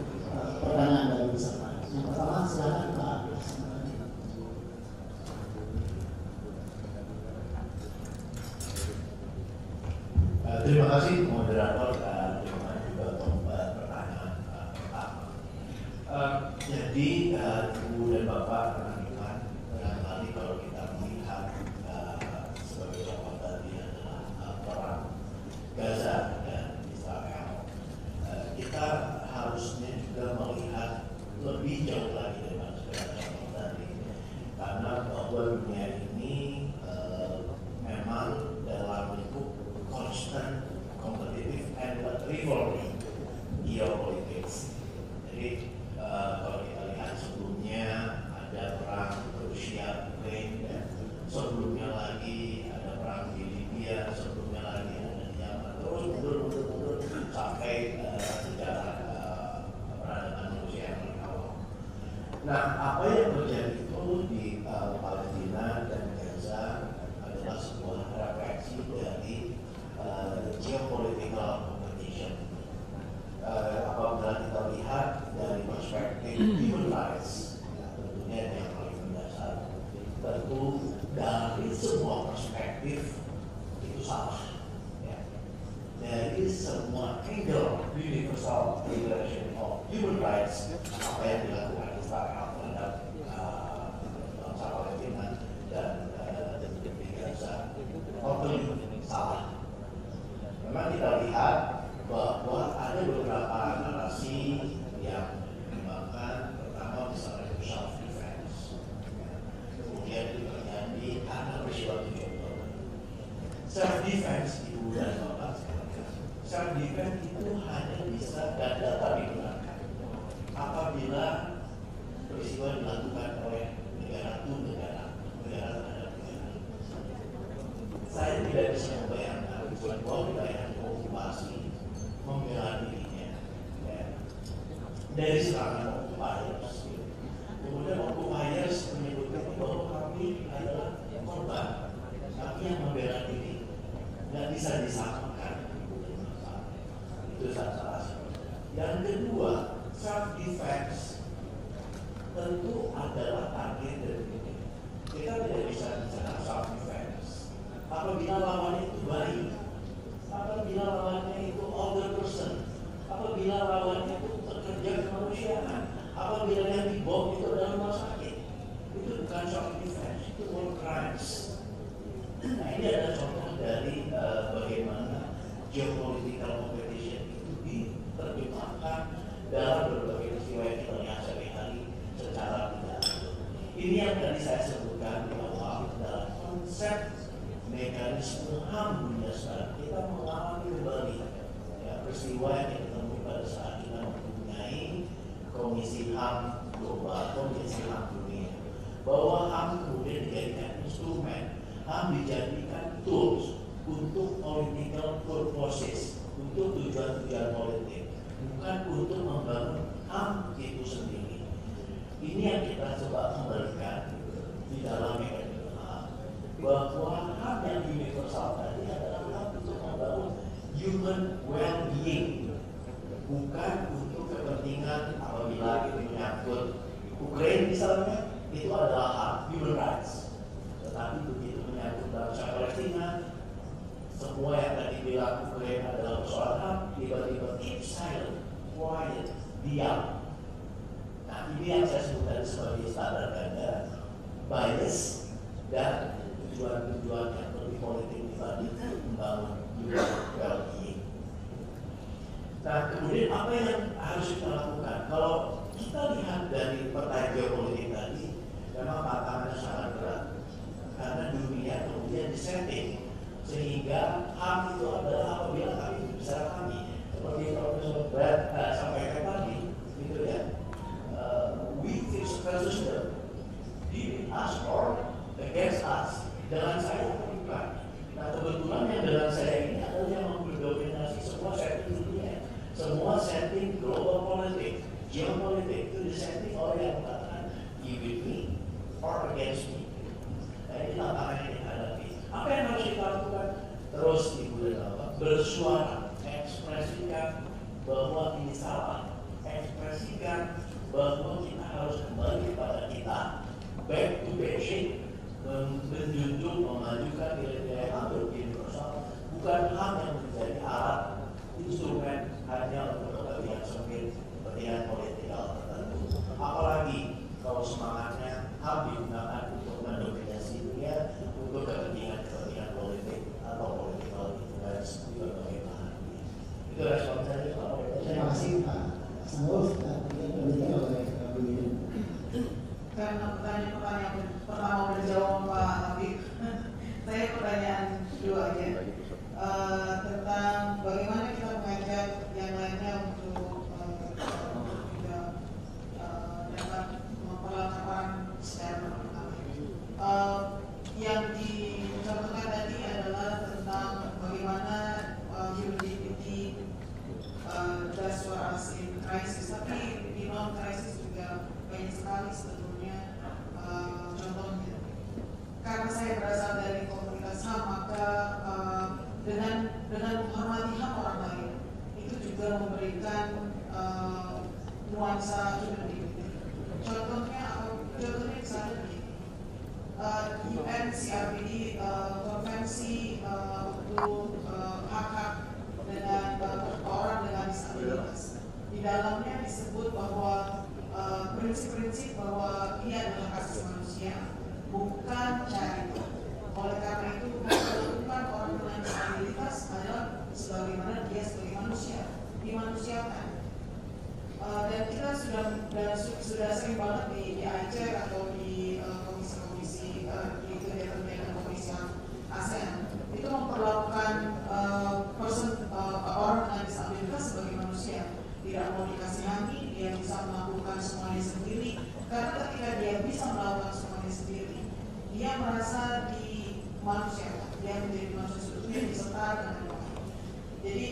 pertanyaan dari peserta. Yang pertama silakan Pak. Terima kasih moderator dan terima juga untuk pertanyaan pertama. Jadi Ibu dan Bapak perhatikan barangkali kalau kita melihat sebagai contoh tadi adalah perang Gaza dan Israel, kita harusnya juga melihat lebih jauh lagi daripada sekedar contoh tadi, karena bahwa dunia ini memang dalam lingkup constant competitive and rivalry geopolitics. Jadi kalau kita lihat sebelumnya ada perang Rusia Ukraine, ya. Sebelumnya lagi ada perang di Libya, sebelumnya lagi ada di Yaman, terus mundur sampai sejarah peradaban manusia yang lebih awal. Nah, apa yang terjadi itu di Palestina dan Gaza adalah sebuah refleksi dari geopolitical competition. Apabila kita lihat dari perspektif human rights, tentunya yang paling mendasar, tentu dari semua perspektif itu salah. Ya. Dari semua angle universal declaration of human rights, apa yang dilakukan Israel terhadap bangsa Palestina dan di Gaza, totally salah. Memang kita lihat bahwa ada beberapa narasi yang dikembangkan, pertama misalnya itu self defense, kemudian itu terjadi karena peristiwa 7 Oktober. Self defense Ibu dan Bapak sekalian, self defense itu hanya bisa dan dapat digunakan apabila peristiwa dilakukan oleh negara itu negara terhadap negara. Saya tidak bisa membayangkan bahwa wilayah okupasi membela dirinya dari serangan occupiers. Kemudian occupiers menyebutkan bahwa kami adalah korban, tapi yang membela diri nggak bisa disamakan. Itu salah satu. Yang kedua, self defense tentu adalah target dari diri. Kita tidak bisa bicara self defense apabila lawannya itu bayi, apabila lawannya itu older person, apabila lawannya itu pekerja kemanusiaan, apabila yang dibom itu adalah rumah sakit. Itu bukan self defense, itu war crimes. Nah, ini adalah contoh dari bagaimana geopolitical competition itu diterjemahkan dalam berbagai peristiwa yang kita lihat sehari-hari secara tidak langsung. Ini yang tadi saya sebutkan di awal dalam konsep mekanisme HAM dunia sekarang. Kita mengalami kembali peristiwa yang kita temui pada saat kita mempunyai Komisi HAM global, Komisi HAM dunia, bahwa HAM kemudian dijadikan instrumen, HAM dijadikan tools untuk political purposes, untuk tujuan-tujuan politik, bukan untuk membangun HAM itu sendiri. Ini yang kita coba kembalikan di dalam mekanisme HAM, bahwa HAM yang universal tadi adalah HAM untuk membangun human well-being, bukan untuk kepentingan apabila itu menyangkut Ukraine misalnya, itu adalah HAM, human rights. Tetapi begitu menyangkut bangsa Palestina, semua yang tadi bilang Ukraine adalah persoalan HAM, tiba-tiba keep silent, quiet, diam. Nah, ini yang saya sebutkan sebagai standar ganda, bias, dan tujuan-tujuan yang lebih politik dibandingkan membangun well-being. Nah, kemudian apa yang harus kita lakukan? Kalau kita lihat dari peta geopolitik tadi, memang tantangannya sangat berat. Karena dunia kemudian disetting sehingga HAM itu adalah apabila kami bicara kami, seperti Profesor Brad sampaikan tadi, gitu ya. We fix versus them, with us or against us, dengan saya atau bukan. Nah kebetulan yang dengan saya ini adalah yang mendominasi semua setting dunia, semua setting global politik, geopolitik itu disetting oleh yang mengatakan you with me or against me. Nah ini tantangan yang kita hadapi. Apa yang harus kita lakukan? Terus Ibu dan Bapak bersuara, ekspresikan bahwa ini salah, ekspresikan bahwa kita harus kembali kepada kita, back to basic, menjunjung, memajukan nilai-nilai HAM universal, bukan HAM yang menjadi alat instrumen hanya untuk kepentingan sempit, kepentingan politikal tertentu. Apalagi kalau semangatnya HAM digunakan untuk mendominasi dunia, untuk kepentingan politik atau politikal influence di berbagai belahan dunia. Itu respon saya. Terima kasih Pak Samuel. Kemudian oleh Bu Yudin. Karena pertanyaan pertama berjawab Pak Habib, saya pertanyaan kedua aja tentang bagaimana kita mengajak yang lainnya untuk juga dapat memperlakukan secara berkala. Yang dicontohkan tadi adalah tentang bagaimana human dignity that's for us in crisis, tapi di non crisis juga banyak sekali sebetulnya contohnya. Karena saya berasal dari komunitas HAM, maka dengan menghormati HAM orang lain itu juga memberikan nuansa human dignity. Contohnya misalnya begini, UNCRPD konvensi untuk hak-hak dengan orang dengan disabilitas. Di dalamnya disebut bahwa prinsip-prinsip bahwa ini adalah hak asasi manusia, bukan charity. Oleh karena itu, bukan orang dengan disabilitas adalah sebagaimana dia sebagai manusia, dimanusiakan. Dan kita sudah sering banget di AICER atau di komisi-komisi di kegiatan komisi ASEAN itu memperlakukan orang dengan disabilitas sebagai manusia. Tidak mau dikasihani, dia bisa melakukan semuanya sendiri. Karena ketika dia bisa melakukan semuanya sendiri, dia merasa dimanusiakan, dia menjadi manusia seutuhnya, disetarakan dengan orang. Jadi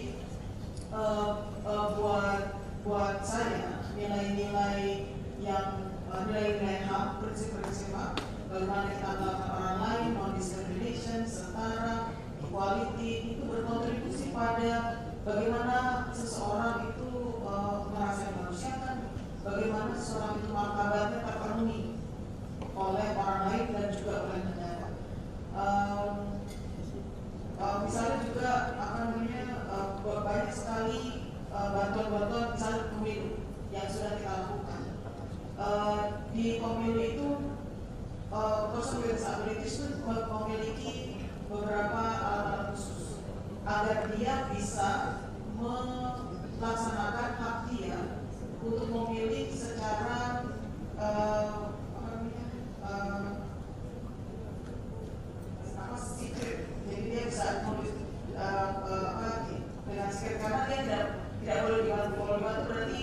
buat saya nilai-nilai yang nilai-nilai HAM, prinsip-prinsip HAM, bagaimana kita melakukan orang lain, non-discrimination, setara, equality, itu berkontribusi pada bagaimana seseorang itu merasa dimanusiakan, bagaimana seseorang itu martabatnya terpenuhi oleh orang lain dan juga oleh negara. Misalnya juga banyak sekali bantuan-bantuan misalnya pemilu yang sudah kita lakukan. Di pemilu itu person with disabilities itu memiliki beberapa alat khusus agar dia bisa melaksanakan hak dia untuk memilih secara secret. Jadi dia bisa menulis dengan secret karena dia tidak boleh dibantu. Kalau dibantu berarti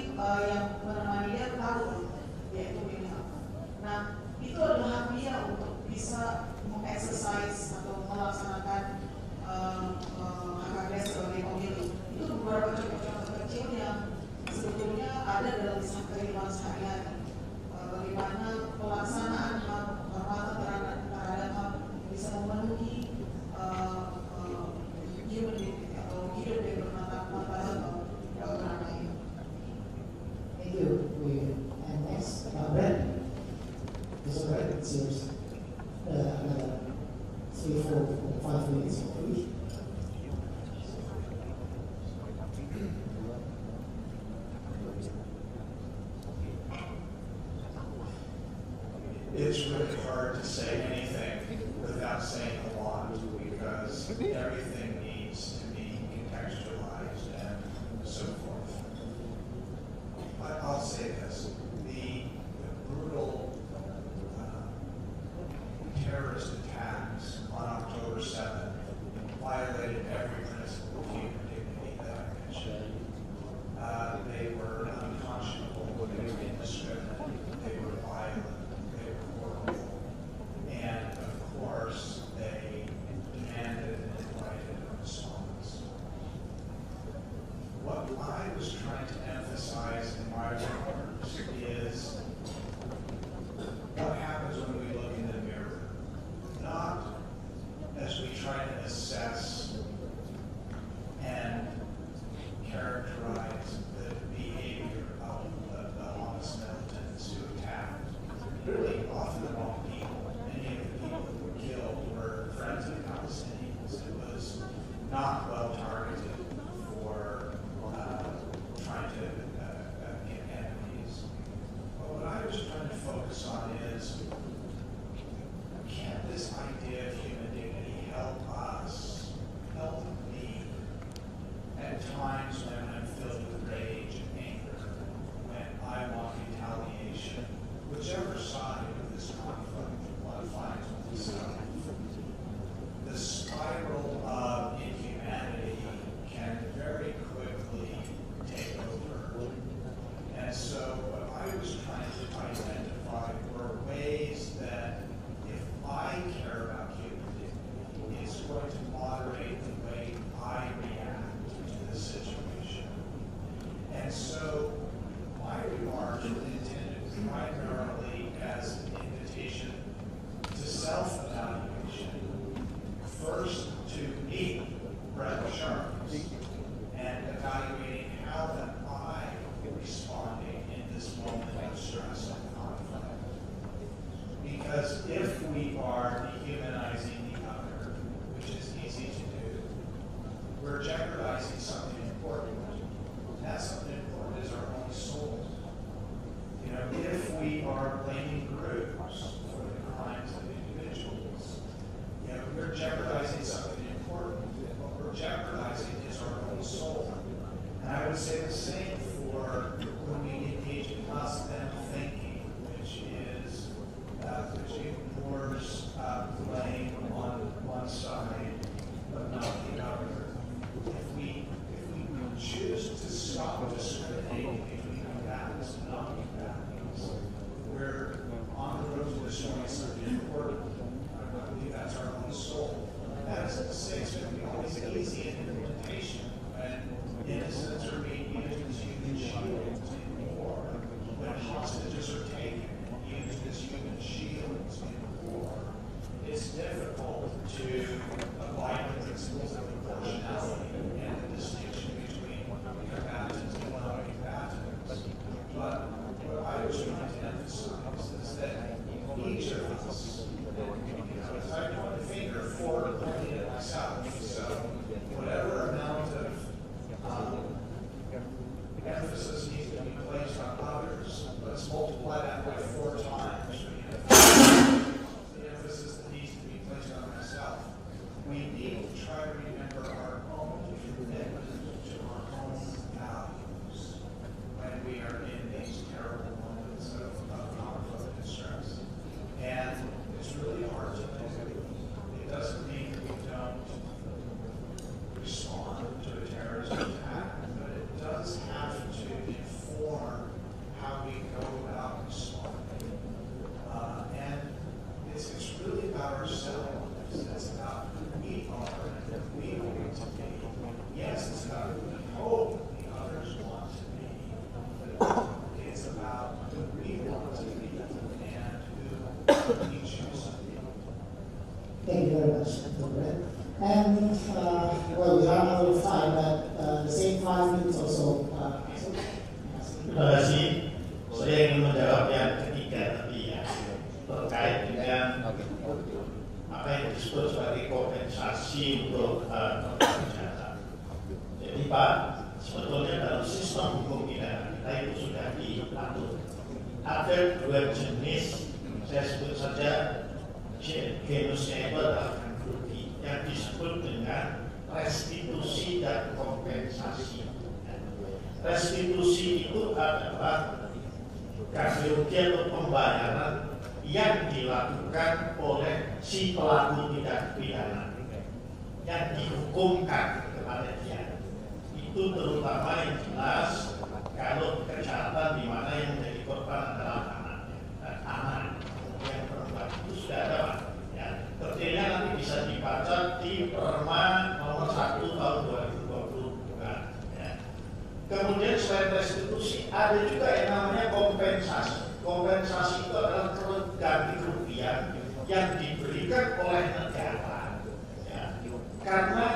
yang menemani dia tahu yaitu milih apa. Nah itu adalah hak dia untuk bisa mengexercise atau melaksanakan hak dia sebagai pemilih. Itu beberapa contoh-contoh kecil yang sebetulnya ada dalam kehidupan sehari-hari. Bagaimana pelaksanaan hak hormatan terhadap hak bisa memenuhi human dignity atau hidup yang bermartabat orang lain. Thank you. And next, Brad. Mr. Brad, it's yours. Another 3, 4, 5 minutes for each. it's really hard to say anything without saying a lot because everything needs to be contextualized and so forth. But I'll say this, the brutal terrorist attacks on October 7th violated every principle of human dignity that I mentioned. They were unconscionable, they were indiscriminate, they were violent, they were horrible, and of course they demanded and invited a response. What I was trying to emphasize in my remarks is what happens when we look in the mirror, not as we try to assess and characterize the behavior of the Hamas militants who attacked. Really, often the wrong people. Many of the people who were killed were friends of Palestinians. It was not well targeted for trying to get enemies. But what I was trying to focus on is, can this idea of human dignity help us, help me, at times when I'm filled with rage and anger, when I want retaliation, whichever side of this conflict one finds oneself. The spiral of inhumanity can very quickly take over. And so what I was trying to identify were ways that if I care about human dignity, it's going to moderate the way I react to the situation. And so my remarks were intended primarily as an invitation to self-evaluation. First, to me, Brett Sharps, and evaluating how am I responding in this moment of stress and conflict. Because if we are dehumanizing the other, which is easy to do, we're jeopardizing something important. And that something important is our own soul. You know, if we are blaming groups for the crimes of individuals, you know, we're jeopardizing something important. What we're jeopardizing is our own soul. And I would say the same for when we engage in constant thinking, which ignores blame on one side, but not the other. If we choose to stop discriminating between combatants and non-combatants, we're on the road to destroying something important. I believe that's our own soul. That is to say, it's going to be always easy in implementation when innocents are being used as human shields in war, when hostages are taken and used as human shields in war. It's difficult to abide the principles of proportionality and the distinction between combatants and non-combatants. But what I was trying to emphasize is that each of us, as I point the finger forward pointing at myself, so whatever amount of emphasis needs to be placed on others, let's multiply that by 4 times. The emphasis that needs to be placed on myself. We need to try to remember our own commitment to our own values when we are in these terrible moments of conflict and stress. And it's really hard to do. It doesn't mean that we don't respond to a terrorist attack, but it does have to inform how we go about responding. And it's really about ourselves. It's about who we are and who we want to be. Yes, it's about who we hope the others want to be. But it's about who we want to be and who we choose to be. Thank you very much, Dr. Brett. And, well, we run out of time, but the same 5 minutes also. Terima kasih. Saya ingin menjawab yang ketiga tadi ya, terkait dengan apa yang disebut sebagai kompensasi untuk korban bencana. Jadi Pak, sebetulnya dalam sistem hukum pidana kita itu sudah diatur. Ada 2 jenis, saya saya sebut saja genusnya itu adalah ganti rugi yang disebut dengan restitusi dan kompensasi. Restitusi itu adalah ganti rugi atau pembayaran yang dilakukan oleh si pelaku tindak pidana yang dihukumkan kepada dia. Itu terutama yang jelas kalau kejahatan di mana yang menjadi korban adalah anak yang perempuan itu sudah ada, Pak. Ya, detailnya nanti bisa dibaca di Perma nomor 1 tahun 2020. Ya. Kemudian selain restitusi ada juga yang namanya kompensasi. Kompensasi itu adalah ganti kerugian yang diberikan oleh negara. Ya. Karena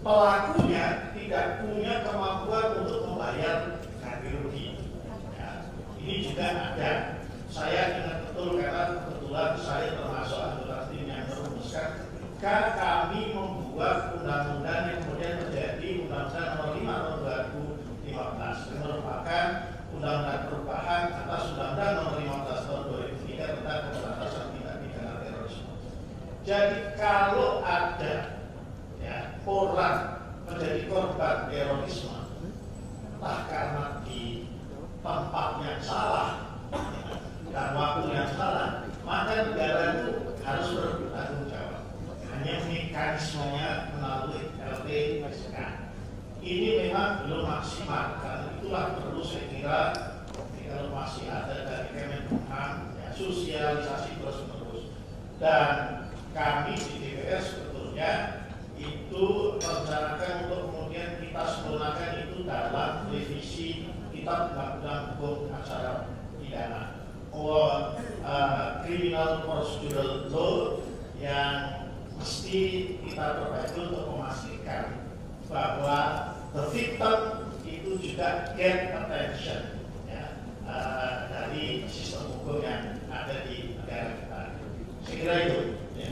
pelakunya tidak punya kemampuan untuk membayar ganti rugi. Ya, ini juga ada. Saya ingat betul karena kebetulan saya termasuk anggota tim yang merumuskan ketika kami membuat undang-undang yang kemudian menjadi Undang-Undang Nomor 5 Tahun 2015 yang merupakan undang-undang perubahan atas Undang-Undang Nomor 15 Tahun 2003 tentang pemberantasan tindak pidana terorisme. Jadi kalau ada orang menjadi korban terorisme entah karena di tempat yang salah dan waktu yang salah, maka negara itu harus bertanggung jawab. Hanya mekanismenya melalui LPSK. Ini memang belum maksimal, karena itulah perlu saya kira kalau masih ada dari Kemenkumham sosialisasi terus-menerus. Dan kami di DPR sebetulnya itu merencanakan untuk kemudian kita sempurnakan itu dalam revisi Kitab Undang-Undang Hukum Acara Pidana Criminal Procedural Law yang mesti kita perbaiki untuk memastikan bahwa the victim itu juga get attention ya, dari sistem hukum yang ada di negara kita. Saya kira itu. Ya.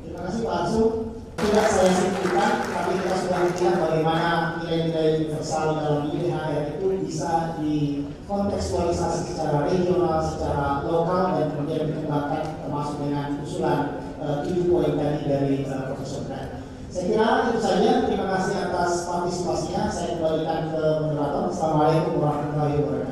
Terima kasih Pak Arsum. Tidak saya simpulkan, tapi kita sudah melihat bagaimana nilai-nilai universal dalam IDHR itu bisa dikontekstualisasi secara regional, secara lokal, dan kemudian dikembangkan termasuk dengan usulan 7 poin tadi dari Profesor Dan. Saya kira itu saja. Terima kasih atas partisipasinya. Saya kembalikan ke moderator. Assalamualaikum warahmatullahi wabarakatuh.